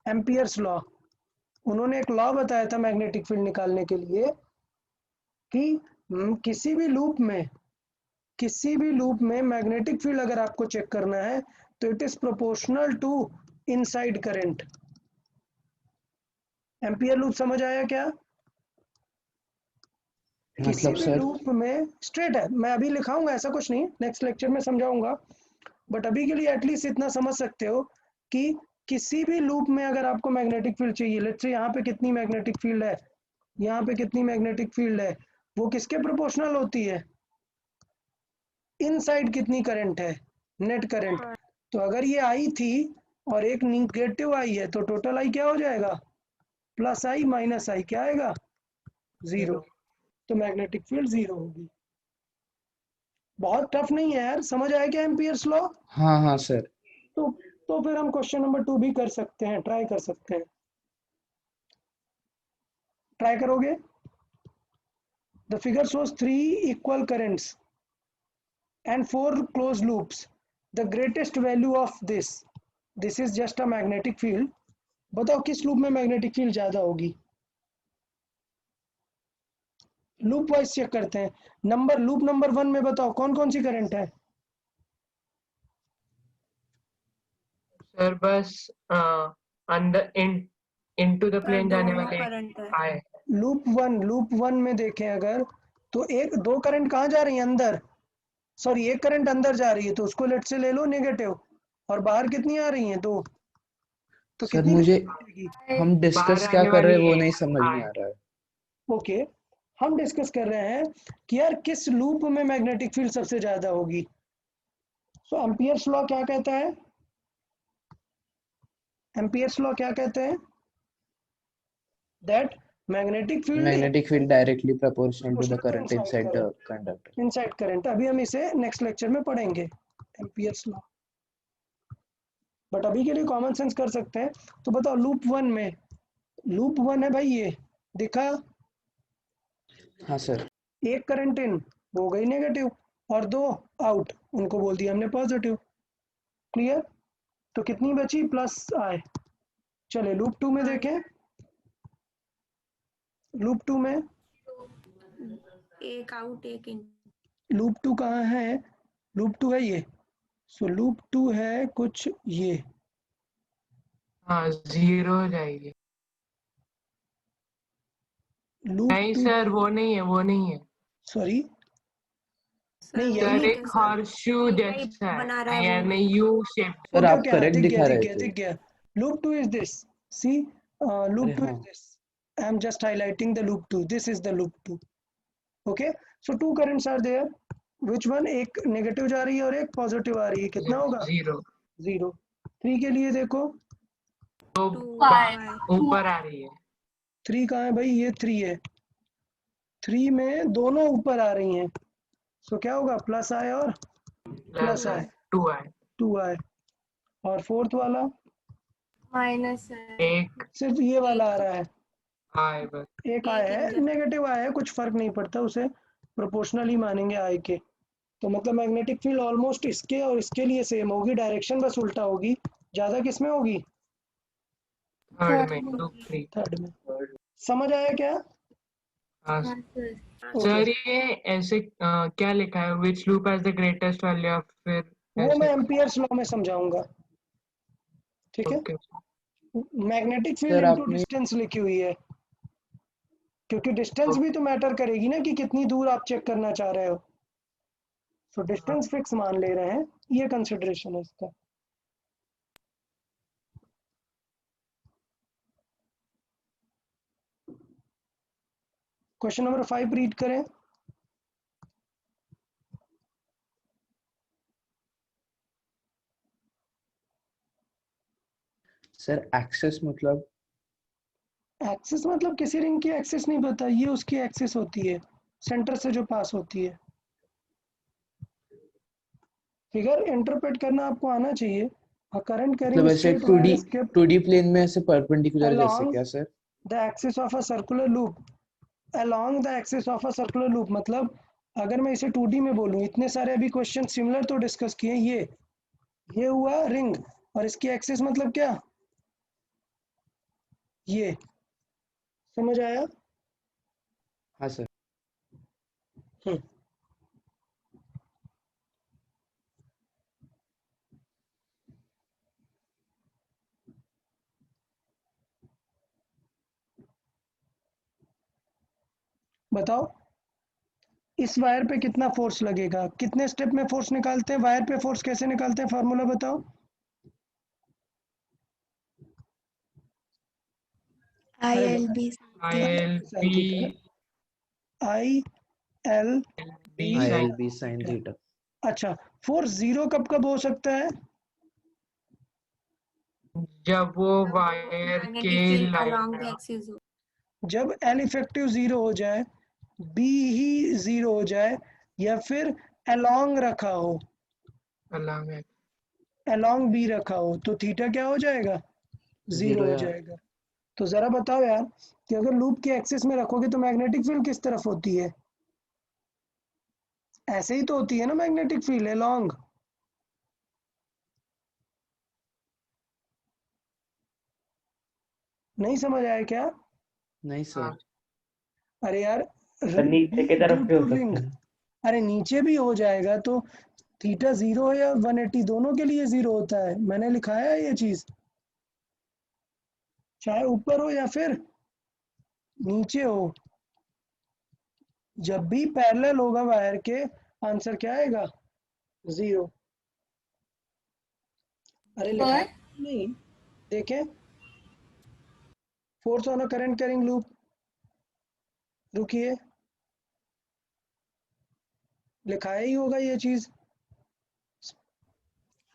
एम्पियर्स लॉ, उन्होंने एक लॉ बताया था मैग्नेटिक फील्ड निकालने के लिए कि किसी भी लूप में मैग्नेटिक फील्ड अगर आपको चेक करना है तो it is proportional to inside current. Ampere loop समझ आया क्या? किसी मतलब भी सर लूप में स्ट्रेट है, मैं अभी लिखाऊंगा, ऐसा कुछ नहीं, नेक्स्ट लेक्चर में समझाऊंगा, बट अभी के लिए एटलीस्ट इतना समझ सकते हो कि किसी भी लूप में अगर आपको मैग्नेटिक फील्ड चाहिए, लेट्स से यहाँ पे कितनी मैग्नेटिक फील्ड है, यहाँ पे कितनी मैग्नेटिक फील्ड है, वो किसके प्रोपोर्शनल होती है? इनसाइड कितनी करंट है, नेट करंट। हाँ तो अगर ये आई थी और एक निगेटिव आई है तो टोटल आई क्या हो जाएगा? प्लस आई माइनस आई क्या आएगा? जीरो। तो मैग्नेटिक फील्ड जीरो होगी। बहुत टफ नहीं है यार, समझ आया क्या एम्पियर्स लॉ? हाँ हाँ सर। तो फिर हम क्वेश्चन नंबर 2 भी कर सकते हैं, ट्राई कर सकते हैं। ट्राई करोगे? The figure shows 3 equal currents and 4 closed loops. The greatest value of this is just a magnetic field. बताओ किस लूप में मैग्नेटिक फील्ड ज्यादा होगी? लूप वाइज चेक करते हैं। लूप नंबर 1 में बताओ कौन कौन सी करंट है? सर बस अंदर इनटू द प्लेन जाने दोनों वाले करंट है। आए। लूप वन में देखें अगर, तो दो करंट कहाँ जा रही है? अंदर। सॉरी, एक करंट अंदर जा रही है, तो उसको लेट से ले लो नेगेटिव, और बाहर कितनी आ रही है? 2। तो सर कितनी मुझे बचेगी? हम डिस्कस बाहर क्या आने कर रहे हैं वाली वो एक नहीं समझ में आए। आ रहा है। ओके, हम डिस्कस कर रहे हैं कि यार किस लूप में मैग्नेटिक फील्ड सबसे ज्यादा होगी। सो एम्पियर्स लॉ क्या कहता है? एम्पियर्स लॉ क्या कहते हैं? That magnetic field magnetic field directly proportional to the current inside inside the current, conductor. Inside current. अभी हम इसे नेक्स्ट लेक्चर में पढ़ेंगे, एम्पियर्स लॉ, बट अभी के लिए कॉमन सेंस कर सकते हैं। तो बताओ लूप वन है भाई, ये दिखा? हाँ सर। एक करंट इन, वो गई नेगेटिव, और 2 आउट, उनको बोल दिया हमने पॉजिटिव। क्लियर? तो कितनी बची? प्लस आए। चले लूप 2 में देखें। लूप 2 में, एक आउट एक इन। लूप 2 कहाँ है? लूप 2 है ये। सो लूप 2 है कुछ ये। हाँ जीरो हो जाएगी। लूप नहीं 2, सर वो नहीं है, वो नहीं है सॉरी, सर नहीं वो यही सर। है। ठीक एक है सर, हॉर्सशू यही जैसा बना रहा है, है वो। यानी यू शेप। सर ओके आप ओके, करेक्ट दिख गया दिखा दिख रहे गया थे। दिख गया। Loop 2 is this, see, loop अरे 2 हाँ। Is this, I am just highlighting the loop 2, this is the loop 2। Okay, so 2 currents are there, which one? एक नेगेटिव जा रही है और एक पॉजिटिव आ रही है, कितना होगा? जीरो। 0। 3 के लिए देखो, तो 2 है। ऊपर आ रही है। 3 कहाँ है भाई? ये 3 है। 3 में दोनों ऊपर आ रही हैं, सो क्या होगा? प्लस आए और प्लस प्लस आए, 2 आए। 2 आए। और फोर्थ वाला माइनस है। एक सिर्फ ये वाला आ एक रहा है, आए बस। एक एक आया इन है, नेगेटिव आया है, कुछ फर्क नहीं पड़ता, उसे प्रोपोर्शनल ही मानेंगे आई के। तो मतलब मैग्नेटिक फील्ड ऑलमोस्ट इसके और इसके लिए सेम होगी, डायरेक्शन बस उल्टा होगी। ज्यादा किस में होगी? थर्ड में 2 3। थर्ड में। समझ आया क्या? हाँ हाँ सर। ओके, सर ये ऐसे क्या लिखा है, which loop has the greatest value of, फिर वो मैं ऐसे। एम्पियर्स लॉ में समझाऊंगा, ठीक है? Okay. Magnetic field sir into आपने डिस्टेंस लिखी हुई है, क्योंकि डिस्टेंस भी तो मैटर करेगी ना कि कितनी दूर आप चेक करना चाह रहे हो। सो डिस्टेंस फिक्स मान ले रहे हैं, ये कंसिडरेशन है इसका। क्वेश्चन नंबर 5 रीड करें। सर एक्सेस मतलब? एक्सिस मतलब किसी रिंग की एक्सिस नहीं पता, ये उसकी एक्सिस होती है, सेंटर से जो पास होती है। फिगर इंटरप्रेट करना आपको आना चाहिए। करंट मतलब कैरिंग ऐसे straight 2D wire escaped 2D plane में ऐसे परपेंडिकुलर जैसे along क्या sir? the axis of a circular loop, along the axis of a circular loop। मतलब अगर मैं इसे 2D में बोलूं, इतने सारे अभी क्वेश्चन सिमिलर तो डिस्कस किए। ये हुआ रिंग, और इसकी एक्सिस मतलब क्या? ये समझ आया? हाँ सर। हम्म बताओ इस वायर पे कितना फोर्स लगेगा? कितने स्टेप में फोर्स निकालते हैं? वायर पे फोर्स कैसे निकालते हैं? फार्मूला बताओ। अरे ILB ILB sine theta, I L B B I sin L B sine theta. अच्छा, फोर्स जीरो कब कब हो सकता है? जब वो वायर के मैग्नेटिक फील्ड लाइन अलोंग में द हो। एक्सिस हो। जब एल इफेक्टिव जीरो हो जाए, बी ही जीरो हो जाए, या फिर अलोंग रखा हो, अलग है। अलोंग बी रखा हो, तो थीटा क्या हो जाएगा? जीरो जीरो हो या जाएगा। तो जरा बताओ यार कि अगर लूप के एक्सिस में रखोगे तो मैग्नेटिक फील्ड किस तरफ होती है? ऐसे ही तो होती है ना मैग्नेटिक फील्ड, अलोंग। नहीं समझ आया क्या? नहीं हाँ, सर। अरे यार, सर नीचे की ड्यू तरफ भी टू हो रिंग, सकते हैं। अरे नीचे भी हो जाएगा तो थीटा जीरो या 180 दोनों के लिए जीरो होता है। मैंने लिखाया है ये चीज, चाहे ऊपर हो या फिर नीचे हो, जब भी पैरेलल होगा वायर के, आंसर क्या आएगा? जीरो। अरे लिखाया पर नहीं, देखें, force on a current carrying loop, रुकिए, लिखाया ही होगा ये चीज।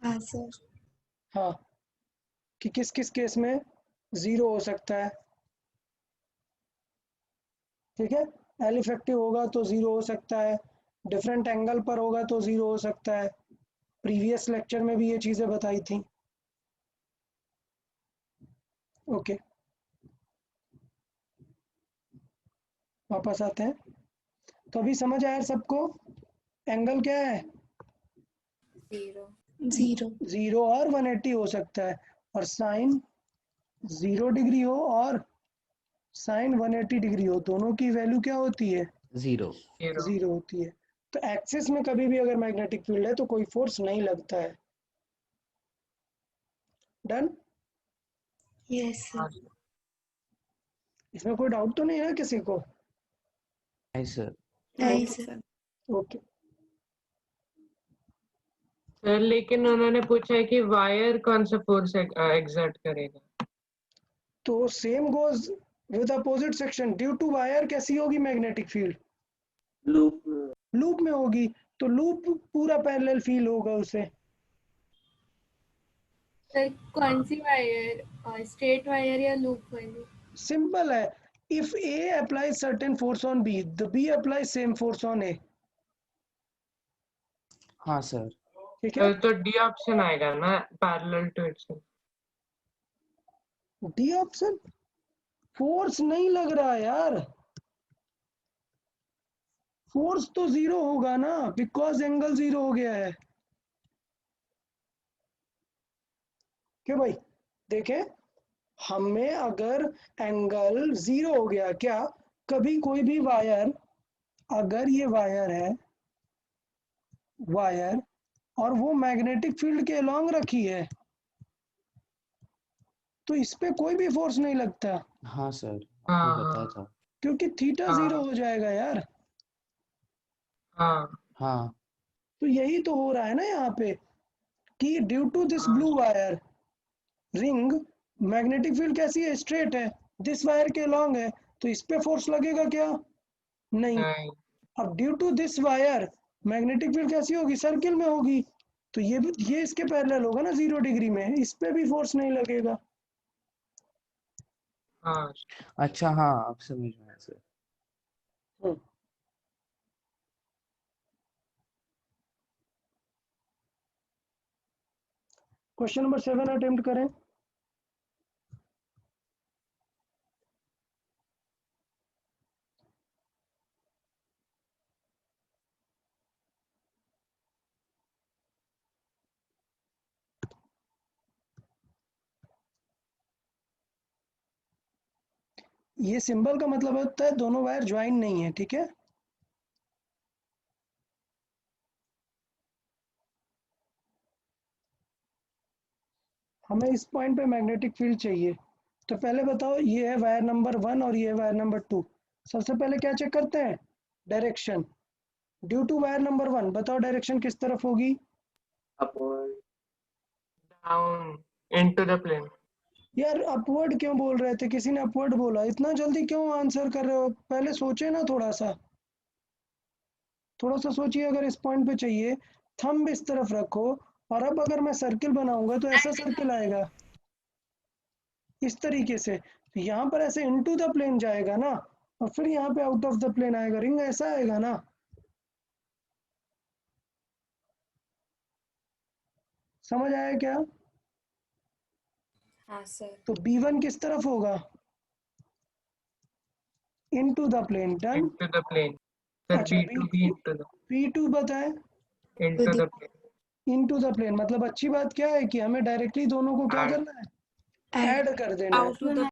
हाँ सर। हाँ, कि किस किस केस में जीरो हो सकता है। ठीक है, एल इफेक्टिव होगा तो जीरो हो सकता है, डिफरेंट एंगल पर होगा तो जीरो हो सकता है। प्रीवियस लेक्चर में भी ये चीजें बताई थी। ओके, वापस आते हैं। तो अभी समझ आया सबको? एंगल क्या है? जीरो। जीरो। जीरो और 180 हो सकता है, और साइन 0 डिग्री हो और साइन 180 डिग्री हो, दोनों की वैल्यू क्या होती है? जीरो। जीरो। जीरो होती है। तो एक्सिस में कभी भी अगर मैग्नेटिक फील्ड है तो कोई फोर्स नहीं लगता है। डन? यस हाँ सर। सर। इसमें कोई डाउट तो नहीं है किसी को? नहीं सर। नहीं नहीं सर। सर। ओके, सर लेकिन उन्होंने पूछा है कि वायर कौन सा फोर्स एग्जर्ट करेगा। तो same goes with opposite section, due to wire कैसी होगी मैग्नेटिक फील्ड? लूप। लूप में होगी, तो लूप पूरा पैरेलल फील होगा उसे। सर कौन सी वायर, स्ट्रेट वायर या लूप वायर? सिंपल है, if a apply certain force on b, the b apply same force on a. हाँ सर। ठीक है, तो डी ऑप्शन आएगा ना, parallel to itself. D option. Force नहीं लग रहा यार, फोर्स तो जीरो होगा ना, बिकॉज एंगल जीरो हो गया है। क्यों भाई? देखें, हमें अगर एंगल जीरो हो गया, क्या कभी कोई भी वायर, अगर ये वायर है, वायर, और वो मैग्नेटिक फील्ड के अलोंग रखी है, तो इस पे कोई भी फोर्स नहीं लगता, हाँ सर, आपने बताया हाँ था। क्योंकि थीटा जीरो हाँ हो जाएगा यार। हाँ हाँ। तो यही तो हो रहा है ना यहाँ पे, कि ड्यू टू दिस हाँ blue wire ring, magnetic field कैसी है? स्ट्रेट है, दिस वायर के लॉन्ग है, तो इस पे फोर्स लगेगा क्या? नहीं। नहीं। अब due to this wire magnetic field कैसी होगी? सर्किल में होगी, तो ये इसके पैरेलल होगा ना 0 डिग्री में, इस पे भी फोर्स नहीं लगेगा। हाँ अच्छा, हाँ आप समझ में आया सर। क्वेश्चन नंबर 7 अटेम्प्ट करें। ये सिंबल का मतलब होता है दोनों वायर ज्वाइन नहीं है, ठीक है। हमें इस पॉइंट पे मैग्नेटिक फील्ड चाहिए, तो पहले बताओ ये है वायर नंबर 1 और ये है वायर नंबर 2। सबसे पहले क्या चेक करते हैं, direction. Due to wire number 1 बताओ डायरेक्शन किस तरफ होगी, upward. Down into the plane. यार अपवर्ड क्यों बोल रहे थे, किसी ने अपवर्ड बोला, इतना जल्दी क्यों आंसर कर रहे हो, पहले सोचे ना थोड़ा सा, थोड़ा सा सोचिए। अगर इस पॉइंट पे चाहिए, थंब इस तरफ रखो, और अब अगर मैं सर्किल बनाऊंगा तो ऐसा सर्किल आएगा इस तरीके से, तो यहाँ पर ऐसे इनटू द प्लेन जाएगा ना, और फिर यहाँ पे आउट ऑफ द प्लेन आएगा, रिंग ऐसा आएगा ना। समझ आया क्या? हाँ सर। तो B1 किस तरफ होगा, into the plane, done. Into the plane. Sir अच्छा B2 भी इनटू द B2 बताएं, into the plane. Into the plane, मतलब अच्छी बात क्या है कि हमें डायरेक्टली दोनों को क्या Add. करना है, ऐड कर देना है,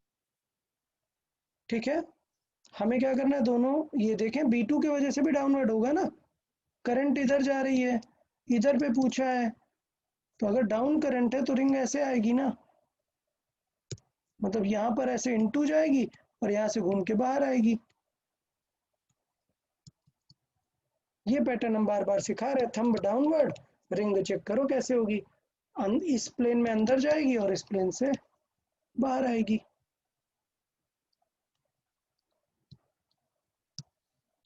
ठीक है। हमें क्या करना है, दोनों ये देखें B2 की वजह से भी डाउनवर्ड होगा ना, करंट इधर जा रही है, इधर पे पूछा है, तो अगर डाउन करंट है तो रिंग ऐसे आएगी ना, मतलब यहाँ पर ऐसे इनटू जाएगी और यहाँ से घूम के बाहर आएगी। ये पैटर्न हम बार बार सिखा रहे हैं, थंब डाउनवर्ड, रिंग चेक करो कैसे होगी, इस प्लेन में अंदर जाएगी और इस प्लेन से बाहर आएगी।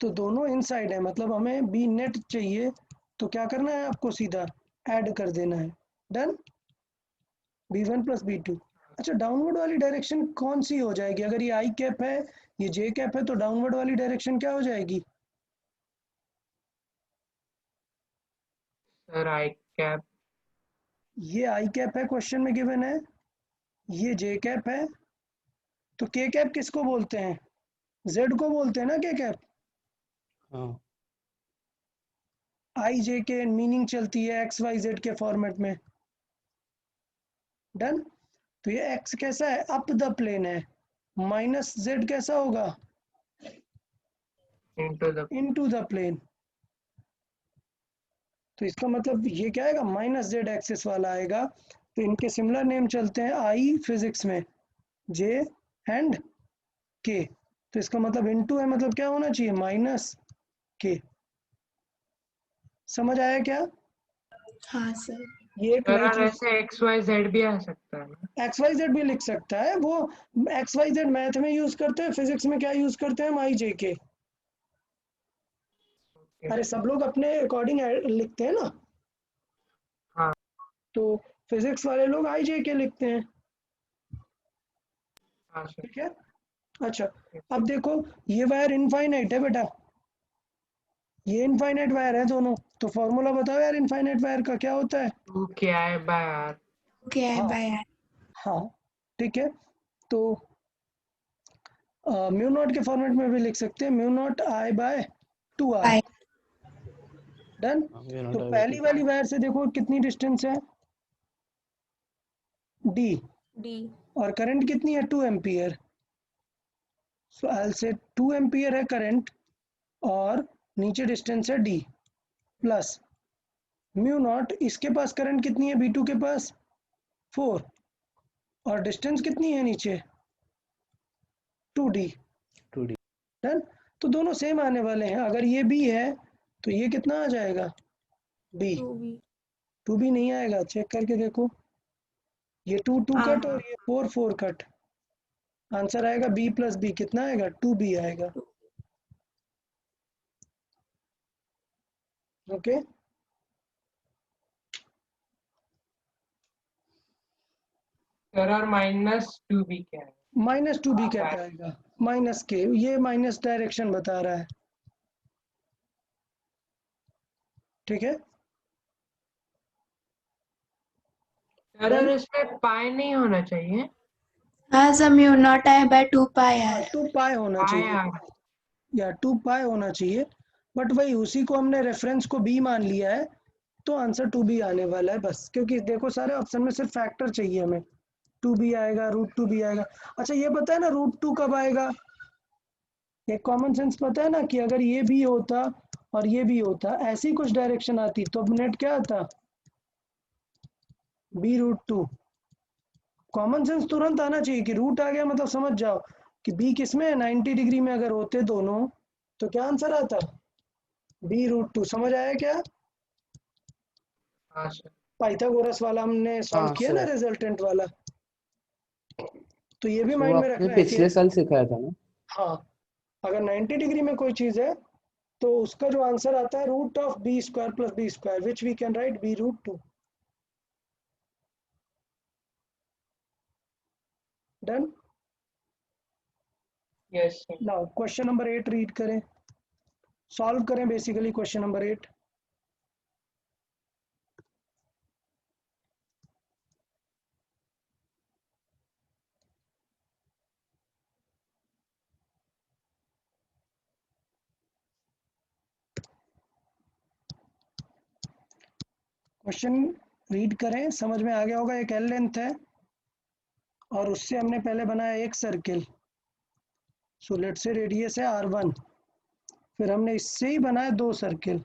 तो दोनों इनसाइड है, मतलब हमें बी नेट चाहिए, तो क्या करना है आपको, सीधा ऐड कर देना है, डन। B1 plus B2। अच्छा डाउनवर्ड वाली डायरेक्शन कौन सी हो जाएगी, अगर ये आई कैप है, ये जे कैप है, तो डाउनवर्ड वाली डायरेक्शन क्या हो जाएगी, सर आई कैप। ये आई कैप है, क्वेश्चन में गिवन है, ये जे कैप है, तो के कैप किसको बोलते हैं, जेड को बोलते हैं ना के कैप। हाँ आई जे के मीनिंग चलती है एक्स वाई जेड के फॉर्मेट में, डन। तो ये एक्स कैसा है, अप द प्लेन है, माइनस जेड कैसा होगा, into the into the plane. तो इसका मतलब ये क्या आएगा, माइनस जेड एक्सिस वाला आएगा। तो इनके सिमिलर नेम चलते हैं आई फिजिक्स में, जे एंड के। तो इसका मतलब इनटू है, मतलब क्या होना चाहिए, माइनस के। समझ आया क्या? हाँ सर। ये एक सर नई और चीज, ऐसे XYZ भी आ सकता है ना। एक्स वाई जेड भी लिख सकता है वो, एक्स वाई जेड मैथ में यूज करते हैं, फिजिक्स में क्या यूज करते हैं हम, आई जे के। अरे सब लोग अपने अकॉर्डिंग लिखते हैं ना, हाँ तो फिजिक्स वाले लोग आई जे के लिखते हैं, हाँ सर। ठीक है। अच्छा अब देखो, ये वायर इनफाइनाइट है बेटा, ये इनफाइनाइट वायर है दोनों, तो फॉर्मूला बताओ यार इनफाइनाइट वायर का क्या होता है। 2KI/R। क्या है हाँ बाय। हाँ ठीक है, तो म्यू नॉट के फॉर्मेट में भी लिख सकते हैं, mu naught I by 2R, by. Done. we are तो not able पहली to वाली वायर से देखो कितनी डिस्टेंस है, D, डी। और करंट कितनी है, 2 एम्पियर। सो आई से 2 एम्पियर है करंट, और नीचे डिस्टेंस है D प्लस म्यू नॉट, इसके पास करंट कितनी है B2 के पास 4, और डिस्टेंस कितनी है नीचे 2D, 2D डन। तो दोनों सेम आने वाले हैं, अगर ये B है तो ये कितना आ जाएगा B, 2B नहीं आएगा, चेक करके देखो, ये 2 कट और ये 4 कट, आंसर आएगा B प्लस B, कितना आएगा 2B आएगा, ओके। सर और -2B क्या है। -2B कैसे आएगा, माइनस के, ये माइनस डायरेक्शन बता रहा है, ठीक है। सर और इसमें पाई नहीं होना चाहिए। हाँ sir, mu naught I by 2 pi r. 2 pi होना पाई चाहिए, आर। या 2 पाई होना चाहिए, बट वही उसी को हमने रेफरेंस को B मान लिया है, तो आंसर 2B आने वाला है बस, क्योंकि देखो सारे ऑप्शन में सिर्फ फैक्टर चाहिए हमें, 2B आएगा, √2B आएगा। अच्छा ये पता है ना √2 कब आएगा, एक कॉमन सेंस पता है ना कि अगर ये भी होता और ये भी होता, ऐसी कुछ डायरेक्शन आती तो अब नेट क्या आता, b√2। कॉमन सेंस तुरंत आना चाहिए कि रूट आ गया मतलब समझ जाओ कि b किस में है, 90 डिग्री में अगर होते दोनों तो क्या आंसर आता, b√2। समझ आया क्या? हाँ सर। पाइथागोरस वाला हमने सॉल्व हाँ किया ना, सर। रिजल्टेंट वाला, तो ये भी वो माइंड में आपने रखना है कि पिछले साल सिखाया था ना। हाँ, अगर 90 डिग्री में कोई चीज है तो उसका जो आंसर आता है √(b² + b², which we can write b√2। Done. Yes sir. Now question number 8 read करें, सॉल्व करें basically question number 8। Question read करें, समझ में आ गया होगा। एक एल लेंथ है और उससे हमने पहले बनाया एक सर्किल, सो लेट से रेडियस है r1, फिर हमने इससे ही बनाया 2 सर्किल।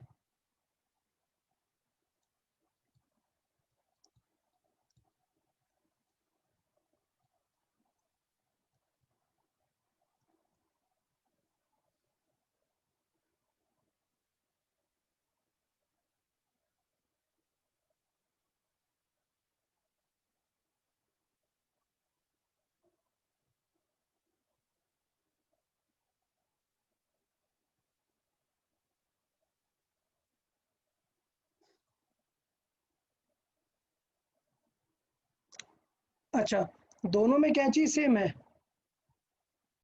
अच्छा, दोनों में क्या चीज सेम है,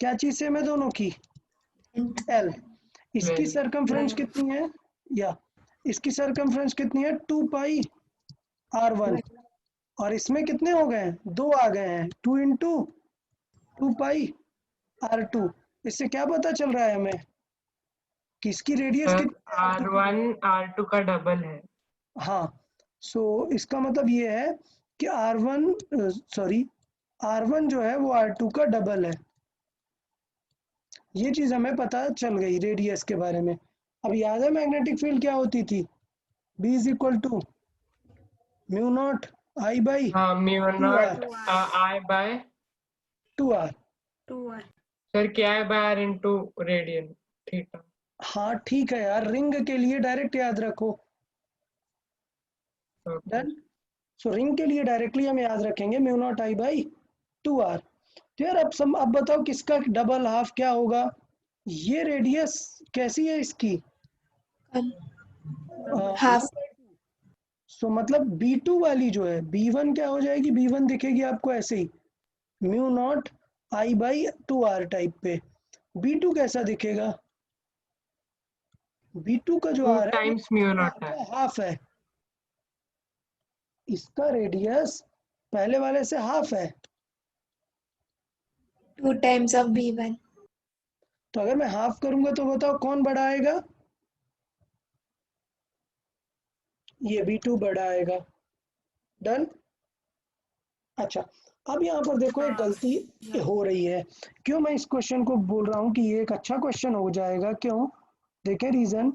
क्या चीज सेम है दोनों की, एल। इसकी Well, सरकमफ्रेंस कितनी है, या इसकी सरकमफ्रेंस कितनी है, 2πr1, और इसमें कितने हो गए हैं, 2 आ गए हैं, 2 × 2πr2। इससे क्या पता चल रहा है हमें कि इसकी रेडियस सर कितनी है, R2 की। R1 R2 का डबल है। हाँ, सो इसका मतलब ये है कि R1 जो है वो R2 का डबल है। ये चीज हमें पता चल गई रेडियस के बारे में। अब याद है मैग्नेटिक फील्ड क्या होती थी, B = μ0 I/2r। हाँ μ0 I/2r। 2r। सर क्या है by R into radian theta. हाँ ठीक है यार, रिंग के लिए डायरेक्ट याद रखो। ओके। डन। सो रिंग के लिए डायरेक्टली हम याद रखेंगे μ0 I/2r। तो यार अब बताओ किसका डबल हाफ क्या होगा, ये रेडियस कैसी है इसकी, हाफ। सो मतलब B2 वाली जो है, B1 क्या हो जाएगी, B1 दिखेगी आपको ऐसे ही μ0 I/2r टाइप पे। B2 कैसा दिखेगा, B2 का जो 2 आर है वो टाइम्स μ0 है। हाफ है, इसका रेडियस पहले वाले से हाफ है। 2 times of B1. तो अगर मैं हाफ करूंगा तो बताओ कौन बड़ा आएगा, ये B2 बड़ा आएगा। डन। अच्छा, अब यहाँ पर देखो एक गलती हो रही है। क्यों मैं इस क्वेश्चन को बोल रहा हूँ कि ये एक अच्छा क्वेश्चन हो जाएगा, क्यों, देखें रीजन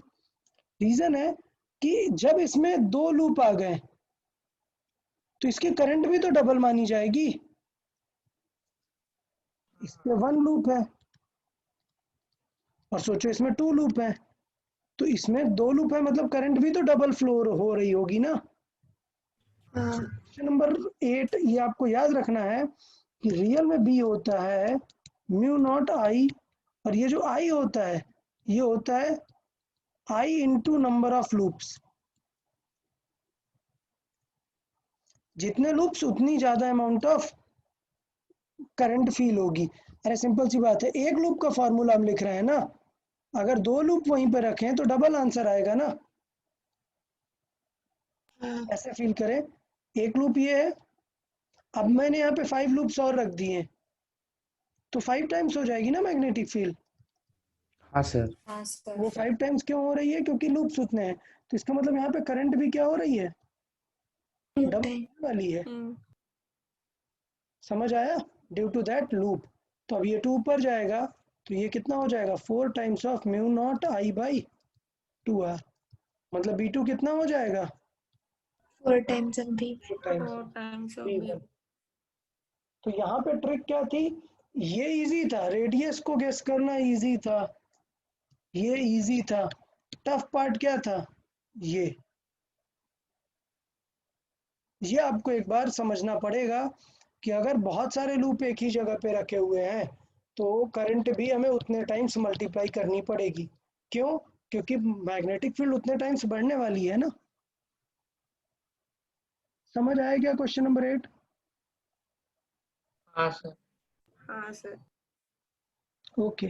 है कि जब इसमें 2 लूप आ गए तो इसकी करंट भी तो डबल मानी जाएगी। इसमें 1 लूप है और सोचो इसमें 2 लूप है, तो इसमें 2 लूप है मतलब करंट भी तो डबल फ्लो हो रही होगी ना। हाँ, क्वेश्चन नंबर 8 ये आपको याद रखना है कि रियल में B होता है μ0 I, और ये जो I होता है ये होता है I × नंबर ऑफ लूप्स। जितने लूप्स उतनी ज्यादा अमाउंट ऑफ करंट फील होगी। अरे सिंपल सी बात है, एक लूप का फॉर्मूला हम लिख रहे हैं ना, अगर 2 लूप वहीं पे रखें तो डबल आंसर आएगा ना। हाँ, ऐसे फील करें, एक लूप ये है, अब मैंने यहाँ पे 5 लूप्स और रख दिए तो 5 टाइम्स हो जाएगी ना मैग्नेटिक फील्ड। हाँ सर। वो 5 टाइम्स क्यों हो रही है, क्योंकि लूप्स उतने हैं, तो इसका मतलब यहाँ पे करंट भी क्या हो रही है, 2 डबल times. वाली है। समझ आया, ड्यू टू दैट लूप। तो अब ये 2 ऊपर जाएगा तो ये कितना हो जाएगा 4 times of mu naught I by 2r, मतलब B2 कितना हो जाएगा 4 times of B. 4 times 4 times of B1। B. तो यहाँ पे ट्रिक क्या थी, ये इजी था, रेडियस को गेस करना इजी था, ये इजी था, टफ पार्ट क्या था, ये आपको एक बार समझना पड़ेगा कि अगर बहुत सारे लूप एक ही जगह पे रखे हुए हैं तो करंट भी हमें उतने टाइम्स मल्टीप्लाई करनी पड़ेगी। क्यों? क्योंकि मैग्नेटिक फील्ड उतने टाइम्स बढ़ने वाली है ना। समझ आया क्या क्वेश्चन नंबर 8? हाँ सर। हाँ sir. Okay,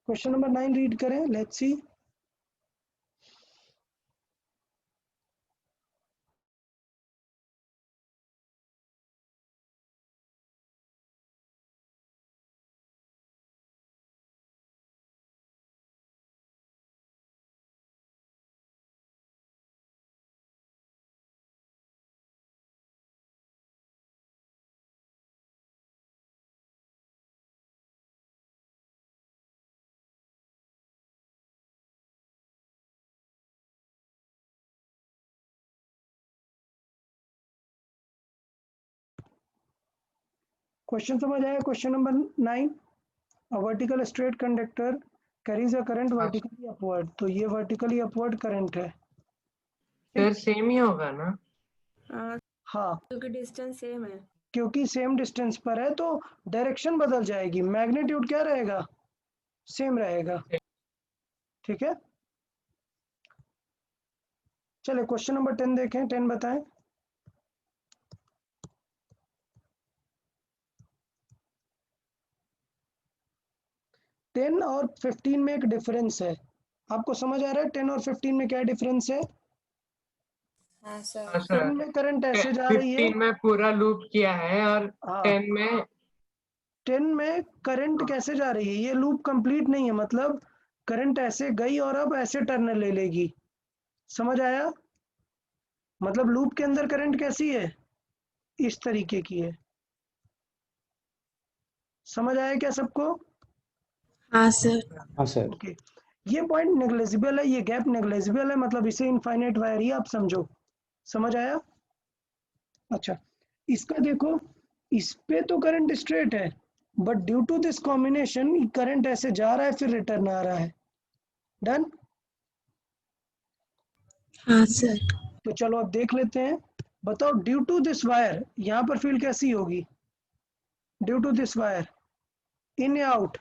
question number 9 read करें, लेट्स सी। क्वेश्चन समझ आया? Question number 9, a vertical straight conductor carries a current vertically upward, तो ये वर्टिकली अपवर्ड करंट है। सर सेम ही होगा ना? हाँ, हाँ, क्योंकि डिस्टेंस सेम है। क्योंकि सेम डिस्टेंस पर है तो डायरेक्शन बदल जाएगी, मैग्नीट्यूड क्या रहेगा, सेम रहेगा। ठीक है, चलिए क्वेश्चन नंबर 10 देखें, 10 बताएं। टेन और 15 में एक डिफरेंस है, आपको समझ आ रहा है 10 और 15 में क्या डिफरेंस है? हाँ सर। हाँ सर। 10 में करंट ऐसे जा रही है, 15 में पूरा लूप किया है और हाँ 10 में 10 में करंट कैसे जा रही है, ये लूप कंप्लीट नहीं है, मतलब करंट ऐसे गई और अब ऐसे टर्न ले लेगी। समझ आया? मतलब लूप के अंदर करंट कैसी है, इस तरीके की है। समझ आया क्या सबको? हाँ सर। हाँ सर। ओके, ये पॉइंट नेग्लेजिबल है, ये गैप नेग्लेजिबल है, मतलब इसे इनफाइनाइट वायर ही आप समझो। समझ आया? अच्छा, इसका देखो, इस पे तो करंट स्ट्रेट है, but due to this combination current ऐसे जा रहा है फिर रिटर्न आ रहा है। डन? हाँ सर। तो चलो अब देख लेते हैं, बताओ ड्यू टू दिस वायर यहाँ पर फील्ड कैसी होगी, due to this wire, in या out?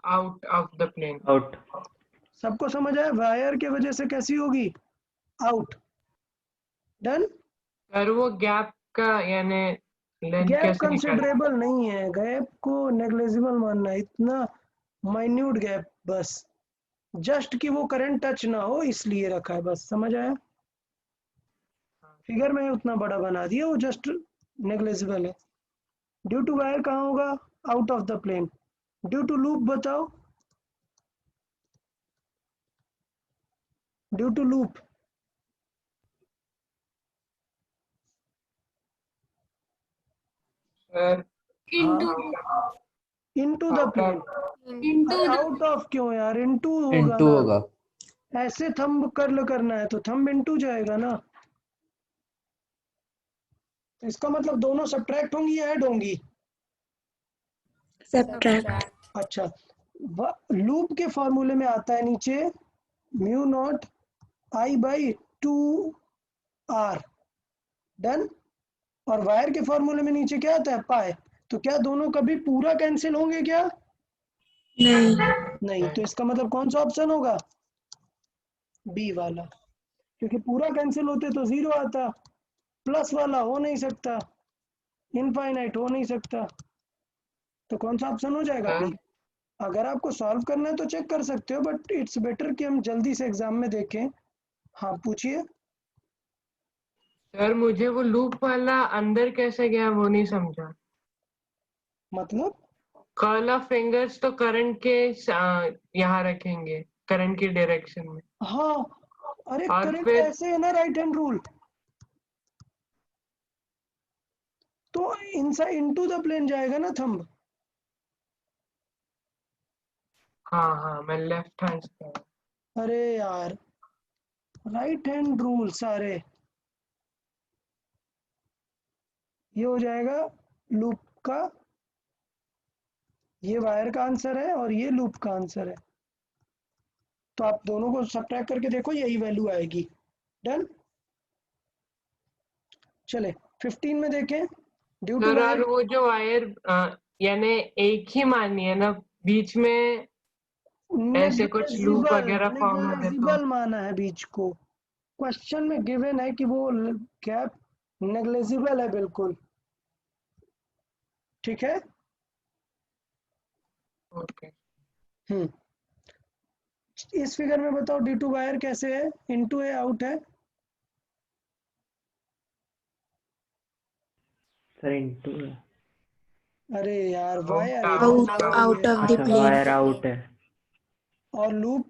Out of the plane. Out. सबको समझ आया, वायर के वजह से कैसी होगी, आउट। डन? सर वो गैप का यानी लेंथ गैप कैसे निकाल? कंसिडरेबल नहीं है, गैप को नेग्लेजिबल मानना है, इतना माइन्यूट गैप, बस जस्ट कि वो करंट टच ना हो इसलिए रखा है, बस। समझ आया? फिगर में उतना बड़ा बना दिया, वो जस्ट नेग्लेजिबल है। ड्यू टू वायर कहाँ होगा, out of the plane. Due to loop बताओ, due to loop sir into into the plane. Into out of क्यों यार, इनटू होगा इनटू ना, होगा। ऐसे थंब कर्ल करना है तो थंब इनटू जाएगा ना, तो इसका मतलब दोनों सब्ट्रैक्ट होंगी या ऐड होंगी? Subtract. अच्छा, लूप के फॉर्मूले में आता है नीचे mu naught I by 2r। Done? और वायर के फॉर्मूले में नीचे क्या आता है, पाई। तो क्या दोनों कभी पूरा कैंसिल होंगे क्या? नहीं। नहीं, तो इसका मतलब कौन सा ऑप्शन होगा, बी वाला, क्योंकि पूरा कैंसिल होते तो 0 आता, प्लस वाला हो नहीं सकता, इनफाइनाइट हो नहीं सकता, तो कौन सा ऑप्शन हो जाएगा, बी। अगर आपको सॉल्व करना है तो चेक कर सकते हो, बट इट्स बेटर कि हम जल्दी से एग्जाम में देखें। हाँ पूछिए। सर मुझे वो लूप वाला अंदर कैसे गया वो नहीं समझा। मतलब कर्ल ऑफ फिंगर्स तो करंट के यहाँ रखेंगे, करंट की डायरेक्शन में, हाँ, अरे और करंट फिर ऐसे है ना, राइट हैंड रूल, तो इनसाइड इनटू द प्लेन जाएगा ना थंब। हाँ हाँ मैं लेफ्ट हैंड से अरे यार, राइट हैंड रूल सारे, ये हो जाएगा लूप का, ये वायर का आंसर है और ये लूप का आंसर है, तो आप दोनों को सब्ट्रैक्ट करके देखो, यही वैल्यू आएगी। डन। चले 15 में देखें, ड्यू टू सर। वायर, और वो जो वायर यानी एक ही मानी है ना, बीच में ऐसे कुछ लूप नेग्लेजिबल, वगैरह फॉर्म हो गए तो। नेग्लेजिबल माना है बीच को, क्वेश्चन में गिवन है कि वो गैप नेग्लेजिबल है बिल्कुल, ठीक है। ओके हम्म, इस फिगर में बताओ डी टू वायर कैसे है, इनटू है आउट है? सर इनटू है। अरे यार, आउट वायर आउट इधर Out, जा आउट रही out है, of the अच्छा plane. वायर आउट है। और लूप,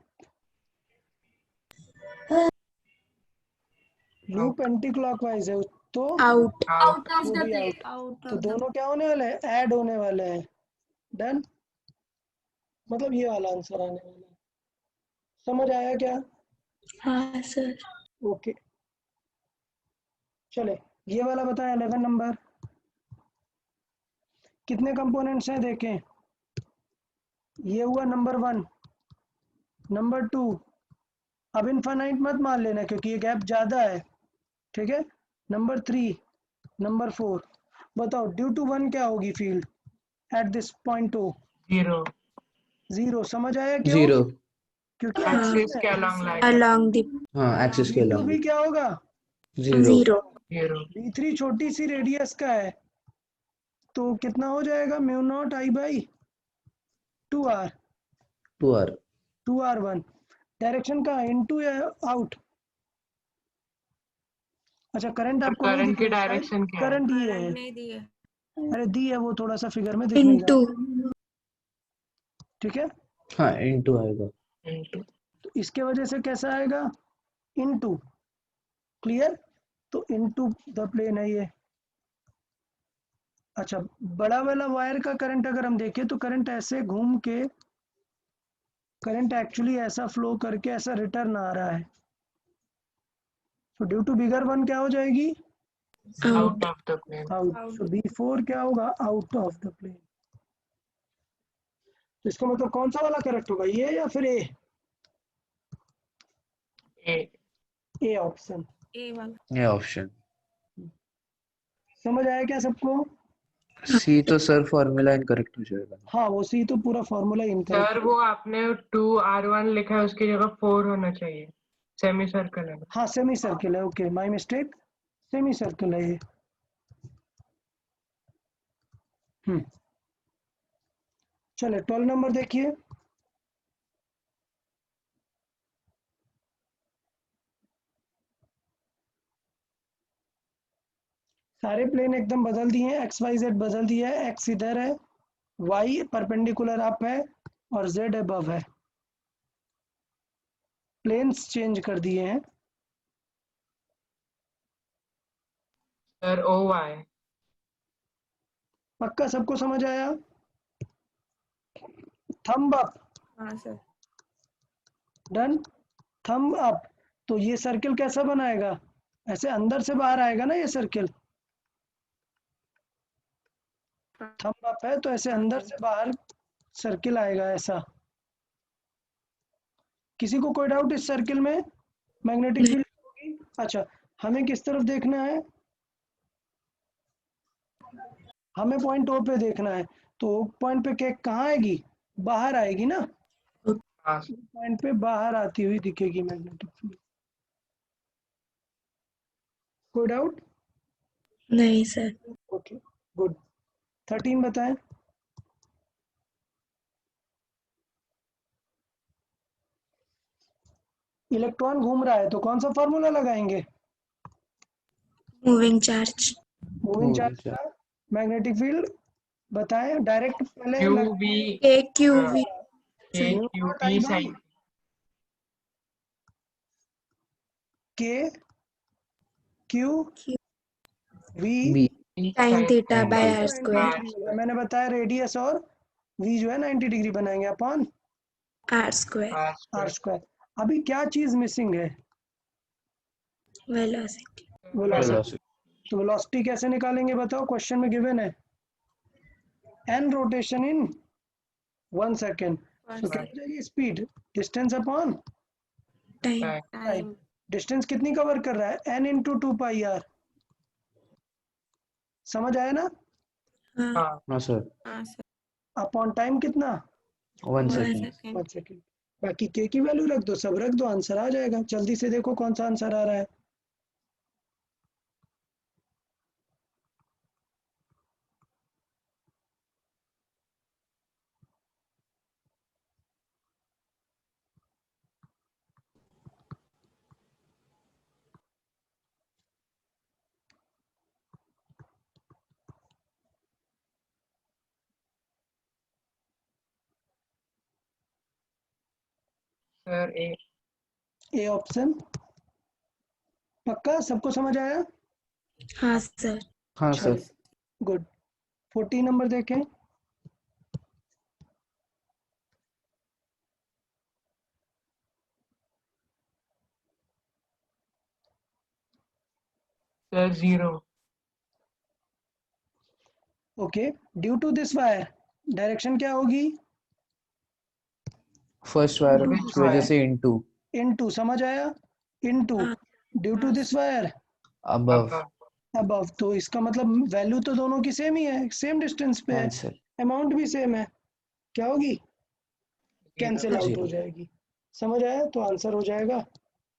लूप एंटी क्लॉकवाइज है, तो Out. Out of वो the भी plane. आउट। Out तो of the. दोनों क्या होने वाले हैं, ऐड होने वाले हैं। डन, मतलब ये वाला आंसर आने वाला है। समझ आया क्या? हाँ सर. ओके, चले ये वाला बताएं, 11 नंबर, कितने कंपोनेंट्स हैं देखें। ये हुआ नंबर 1, नंबर 2, अब इनफाइनाइट मत मान लेना क्योंकि ये गैप ज़्यादा है, ठीक है। नंबर 3, नंबर 4, बताओ ड्यू टू 1 क्या होगी field at this point O? Zero. Zero. समझ आया क्यों? जीरो। क्योंकि हाँ. एक्सिस एक्सिस के है। अलॉन्ग लाएगा। Along the हाँ एक्सिस के V2 अलॉन्ग भी क्या होगा? जीरो। zero. जीरो। V3 छोटी सी रेडियस का है, तो कितना हो जाएगा, mu naught I by 2r, 2r। 2r1। Direction का इनटू या आउट? अच्छा, करंट सर आपको नहीं करंट दिख की रहा है शायद, डायरेक्शन क्या है? करंट ये है, नहीं दिए. अरे दी है, वो थोड़ा सा फिगर में दिख नहीं Into. रहा, ठीक है। हाँ इनटू आएगा। Into। तो इसके वजह से कैसा आएगा, इनटू, क्लियर। तो इनटू द प्लेन है ये। अच्छा, बड़ा वाला वायर का करंट अगर हम देखें तो करंट ऐसे घूम के, करंट एक्चुअली ऐसा फ्लो करके ऐसा रिटर्न आ रहा है, तो ड्यू टू बिगर 1 क्या हो जाएगी, Out. Out of the plane. Out. So B4 क्या होगा, आउट ऑफ द प्लेन। तो इसका मतलब कौन सा वाला करेक्ट होगा, ये या फिर ए? ए। A option. A वाला. ये ऑप्शन। समझ आया क्या सबको? सी तो सर फॉर्मूला इनकरेक्ट हो जाएगा। हाँ, वो सी तो पूरा फॉर्मूला इनकरेक्ट। सर वो आपने 2r1 लिखा है, उसकी जगह 4 होना चाहिए, सेमी सर्कल है। हाँ, सेमी सर्किल है, okay my mistake, semi circle है ये। चले 12 नंबर देखिए, सारे प्लेन एकदम बदल दिए हैं, एक्स वाई जेड बदल दिया है, एक्स इधर है, वाई परपेंडिकुलर अप है और जेड अबव है, प्लेन्स चेंज कर दिए हैं। Sir O Y. पक्का सबको समझ आया? Thumb up. हाँ सर. Done, thumb up. तो ये सर्किल कैसा बनाएगा, ऐसे अंदर से बाहर आएगा ना ये सर्किल, थंब अप है तो ऐसे अंदर से बाहर सर्किल आएगा ऐसा। किसी को कोई डाउट इस सर्किल में, मैग्नेटिक फील्ड होगी? अच्छा, हमें किस तरफ देखना है, हमें पॉइंट ओ पे देखना है, तो पॉइंट पे केक कहाँ आएगी, बाहर आएगी ना, हाँ पॉइंट पे बाहर आती हुई दिखेगी मैग्नेटिक फील्ड। कोई डाउट? नहीं सर. Okay, good. 13 बताएं। इलेक्ट्रॉन घूम रहा है तो कौन सा फॉर्मूला लगाएंगे, Moving charge. मूविंग चार्ज का मैग्नेटिक फील्ड बताएं डायरेक्ट पहले q b KQV. K mu q nought b I by sine के q Q. V B Sin theta by sin r square. मैंने बताया रेडियस और वी जो है 90 डिग्री बनाएंगे upon R square. R square. अभी क्या चीज मिसिंग है? Velocity. velocity. तो वेलोसिटी कैसे निकालेंगे बताओ? क्वेश्चन में गिवन है n रोटेशन इन 1 सेकेंड। तो क्या हो जाएगी? Speed distance upon Time. Time. Distance कितनी कवर कर रहा है? n into 2 pi R. समझ आया ना? हाँ. हाँ sir, अपॉन टाइम कितना? 1 second. 1 सेकेंड। बाकी के की वैल्यू रख दो, सब रख दो, आंसर आ जाएगा। जल्दी से देखो कौन सा आंसर आ रहा है। सर ए ऑप्शन पक्का सबको समझ आया? हाँ सर. हाँ sir, गुड। 40 नंबर देखें। Sir 0 okay, due to this wire direction क्या होगी? first wire की वजह से into इनटू, समझ आया? इनटू हाँ. Due to this wire above. Above. तो इसका मतलब वैल्यू तो दोनों की सेम ही है, सेम डिस्टेंस पे है, Answer अमाउंट भी सेम है। क्या होगी? कैंसिल आउट हो 0. जाएगी। समझ आया? तो आंसर हो जाएगा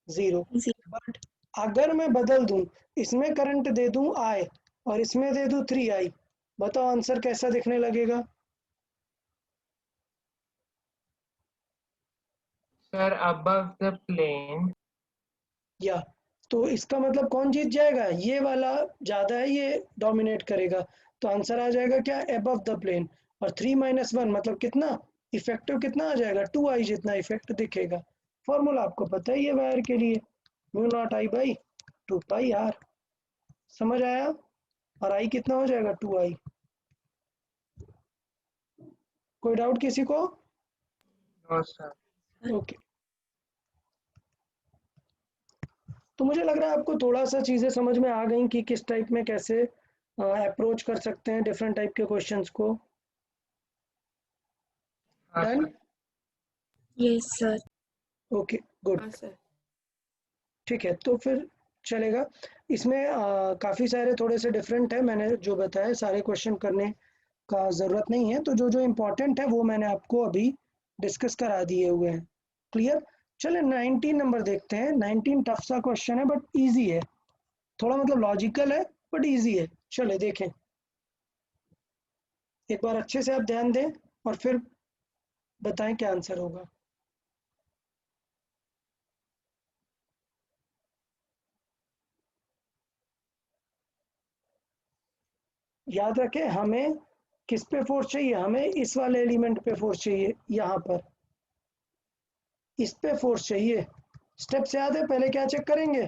0। Zero. बट अगर मैं बदल दूं, इसमें करंट दे दूं I और इसमें दे दूं 3I, बताओ आंसर कैसा दिखने लगेगा? सर above the plane या तो इसका मतलब कौन जीत जाएगा? ये वाला ज्यादा है, ये डोमिनेट करेगा। तो आंसर आ जाएगा क्या? Above the plane. और 3 - 1 मतलब कितना? इफेक्टिव कितना आ जाएगा? 2I जितना इफेक्ट दिखेगा। फॉर्मूला आपको पता ही है वायर के लिए, mu naught I by 2 pi R. समझ आया? और I कितना हो जाएगा? 2I। कोई डाउट किसी को? No sir okay. तो मुझे लग रहा है आपको थोड़ा सा चीज़ें समझ में आ गई कि किस टाइप में कैसे अप्रोच कर सकते हैं डिफरेंट टाइप के क्वेश्चंस को। हाँ done? Sir Yes sir. Okay good. ठीक है, तो फिर चलेगा। इसमें काफ़ी सारे थोड़े से डिफरेंट है, मैंने जो बताया सारे क्वेश्चन करने का ज़रूरत नहीं है। तो जो जो इम्पोर्टेंट है वो मैंने आपको अभी डिस्कस करा दिए हुए हैं। क्लियर? चले 19 नंबर देखते हैं। 19 टफ सा क्वेश्चन है बट ईजी है, थोड़ा मतलब लॉजिकल है बट ईजी है। चले देखें, एक बार अच्छे से आप ध्यान दें और फिर बताएं क्या आंसर होगा। याद रखें, हमें किस पे फोर्स चाहिए? हमें इस वाले एलिमेंट पे फोर्स चाहिए, यहाँ पर इस पे फोर्स चाहिए। स्टेप्स याद है? पहले क्या चेक करेंगे?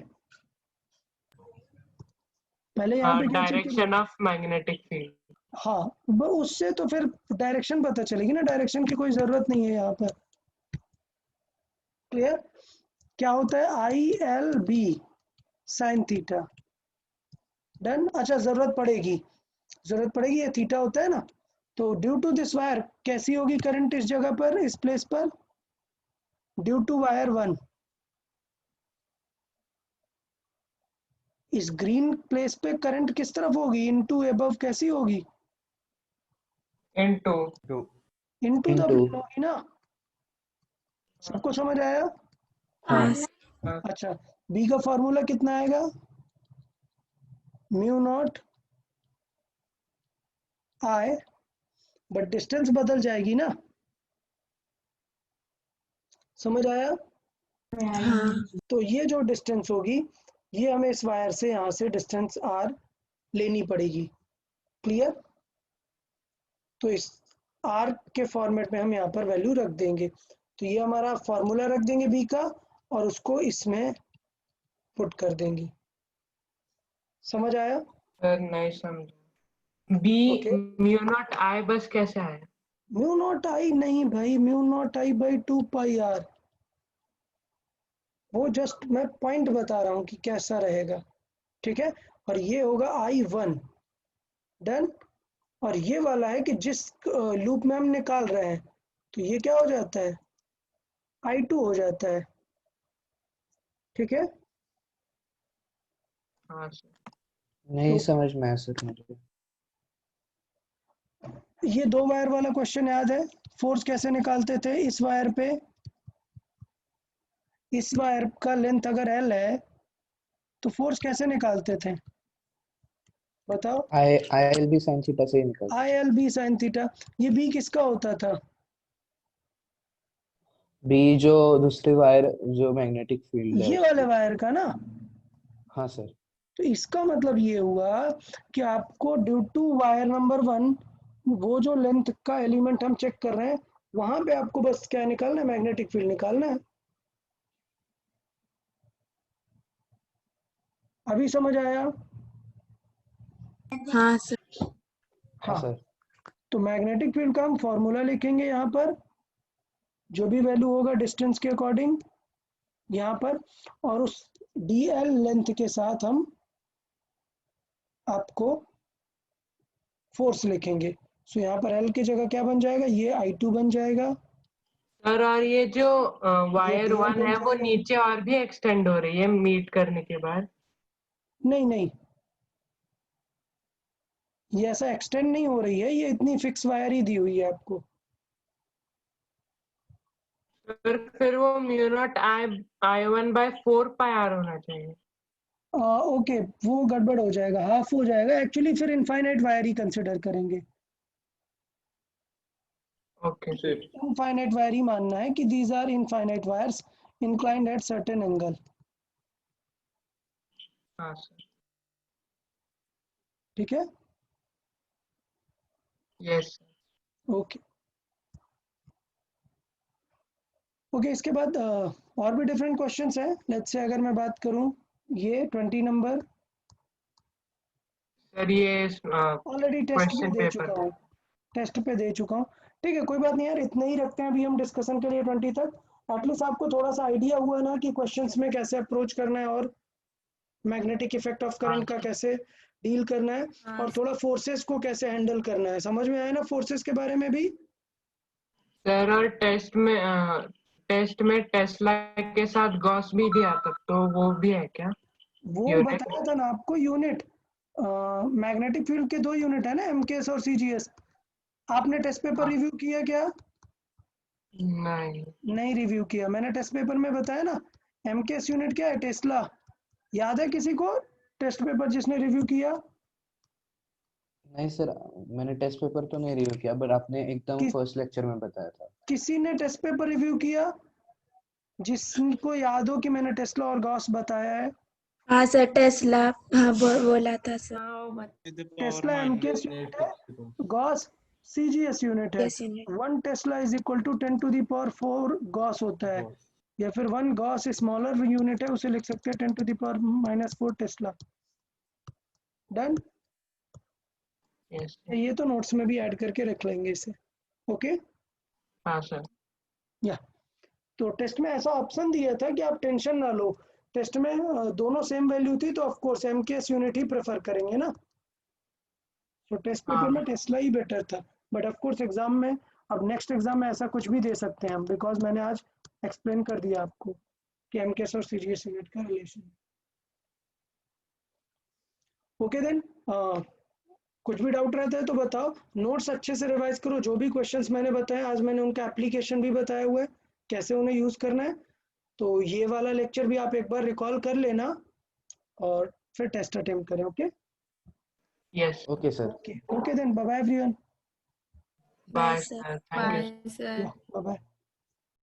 पहले यहाँ पे क्या चेक करेंगे? डायरेक्शन ऑफ मैग्नेटिक फील्ड हाँ, उससे तो फिर डायरेक्शन पता चलेगी ना, डायरेक्शन की कोई जरूरत नहीं है यहाँ पर। क्लियर? क्या होता है? ILB sine theta. डन? अच्छा, जरूरत पड़ेगी, ये थीटा होता है ना। तो ड्यू टू दिस वायर कैसी होगी करंट इस जगह पर, इस प्लेस पर? ड्यू टू वायर 1, इस ग्रीन प्लेस पे करंट किस तरफ होगी? इनटू अबव कैसी होगी? Into into the Into plane होगी ना। सबको समझ आया? हाँ हाँ. अच्छा, बी का फॉर्मूला कितना आएगा? Mu naught I, but distance बदल जाएगी ना। समझ आया? हाँ. तो ये जो डिस्टेंस होगी ये हमें इस वायर से यहाँ से डिस्टेंस r लेनी पड़ेगी। क्लियर? तो इस r के फॉर्मेट में हम यहाँ पर वैल्यू रख देंगे। तो ये हमारा फॉर्मूला रख देंगे b का और उसको इसमें पुट कर देंगे। समझ आया? सर नहीं समझा। B okay. Mu naught I बस कैसे आया? म्यू नॉट आई नहीं भाई, mu naught I by 2 pi r। वो जस्ट मैं पॉइंट बता रहा हूँ कि कैसा रहेगा। ठीक है? और ये होगा I1। डन। और ये वाला है कि जिस लूप में हम निकाल रहे हैं, तो ये क्या हो जाता है? I2 हो जाता है। ठीक है? हाँ सर। नहीं तो समझ में आया सर मुझे। ये 2 वायर वाला क्वेश्चन याद है? फोर्स कैसे निकालते थे इस वायर पे? इस वायर का लेंथ अगर L है तो फोर्स कैसे निकालते थे? बताओ। I L B sine theta से ही निकलता है। ILB sin थीटा। ये B किसका होता था? बी जो दूसरी वायर जो मैग्नेटिक फील्ड है ये वाले उसकी। वायर का ना। हाँ सर। तो इसका मतलब ये हुआ कि आपको ड्यू टू वायर नंबर 1 वो जो लेंथ का एलिमेंट हम चेक कर रहे हैं वहां पे आपको बस क्या निकालना है? मैग्नेटिक फील्ड निकालना है। अभी समझ आया? हाँ सर। हाँ हाँ। सर। तो मैग्नेटिक फील्ड का हम फॉर्मूला लिखेंगे यहाँ पर, जो भी वैल्यू होगा डिस्टेंस के अकॉर्डिंग यहाँ पर, और उस DL लेंथ के साथ हम आपको फोर्स लिखेंगे। सो यहाँ पर L की जगह क्या बन जाएगा? ये I2 बन जाएगा। सर और ये जो वायर DL 1 बन है वो जाएगा। नीचे और भी एक्सटेंड हो रही है मीट करने के बाद? नहीं नहीं, ये ऐसा एक्सटेंड नहीं हो रही है, ये इतनी फिक्स वायर ही दी हुई है आपको। सर फिर वो म्यू नॉट I1 बाय 4 पाई r होना चाहिए। ओके, वो गड़बड़ हो जाएगा, हाफ हो जाएगा एक्चुअली। फिर इनफाइनाइट वायर ही कंसिडर करेंगे। Okay sir. इनफाइनाइट वायर ही मानना है कि these are infinite wires inclined at certain angle. हाँ सर। ठीक है? यस। Okay okay. इसके बाद और भी डिफरेंट क्वेश्चंस हैं। लेट्स से अगर मैं बात करूं, ये 20 नंबर सर ये ऑलरेडी टेस्ट पे क्वेश्चन दे पेपर चुका है। हूँ। टेस्ट पे दे चुका हूँ। ठीक है, कोई बात नहीं यार, इतना ही रखते हैं अभी हम डिस्कशन के लिए 20 तक। एटलीस्ट आपको थोड़ा सा आइडिया हुआ ना कि क्वेश्चंस में कैसे अप्रोच करना है और मैग्नेटिक इफेक्ट ऑफ हाँ करंट का कैसे डील करना है, हाँ और थोड़ा फोर्सेस को कैसे हैंडल करना है। समझ में आया ना फोर्सेस के बारे में भी? सर और टेस्ट में टेस्ला के साथ गॉस भी दिया था तो वो भी है क्या वो यूनिट? बताया था ना आपको यूनिट। मैग्नेटिक फील्ड के 2 यूनिट है ना, MKS और CGS। आपने टेस्ट पेपर रिव्यू किया क्या? नहीं नहीं रिव्यू किया। मैंने टेस्ट पेपर में बताया ना, MKS यूनिट क्या है? टेस्ला। याद है किसी को टेस्ट पेपर जिसने रिव्यू किया? नहीं सर, मैंने टेस्ट पेपर तो नहीं रिव्यू किया, बट आपने एकदम कि, फर्स्ट लेक्चर में बताया था। किसी ने टेस्ट पेपर रिव्यू किया जिसको याद हो कि मैंने टेस्ला और गॉस बताया है? हाँ सर, टेस्ला। हाँ बोला था सर। हाँ वो बत टेस्ला MKS यूनिट है, गॉस CGS यूनिट है। Yes unit. 1 tesla is equal to 10⁴ gauss होता है, या फिर 1 गॉस स्मॉलर यूनिट है, उसे लिख सकते हैं 10⁻⁻⁴ टेस्ला। डन। यस। ये तो नोट्स में भी ऐड करके रख लेंगे इसे। ओके। हाँ सर। या तो टेस्ट में ऐसा ऑप्शन दिया था कि आप टेंशन ना लो, टेस्ट में दोनों सेम वैल्यू थी तो of course MKS unit he prefer करेंगे ना। तो टेस्ट पेपर में टेस्ला ही बेटर था, बट ऑफ कोर्स एग्जाम में, अब नेक्स्ट एग्जाम में ऐसा कुछ भी दे सकते हैं हम, बिकॉज मैंने आज एक्सप्लेन कर दिया आपको कि MKS और CGS यूनिट का रिलेशन। ओके देन, कुछ भी डाउट रहता है तो बताओ। नोट्स अच्छे से रिवाइज करो, जो भी क्वेश्चंस मैंने बताए आज मैंने उनका एप्लीकेशन भी बताया हुआ है, कैसे उन्हें यूज करना है। तो ये वाला लेक्चर भी आप एक बार रिकॉल कर लेना और फिर टेस्ट अटेम्प्ट करें। Okay yes. Okay sir. Okay okay then, bye bye everyone. Bye bye sir. Sir, thank you. Bye sir. Bye bye.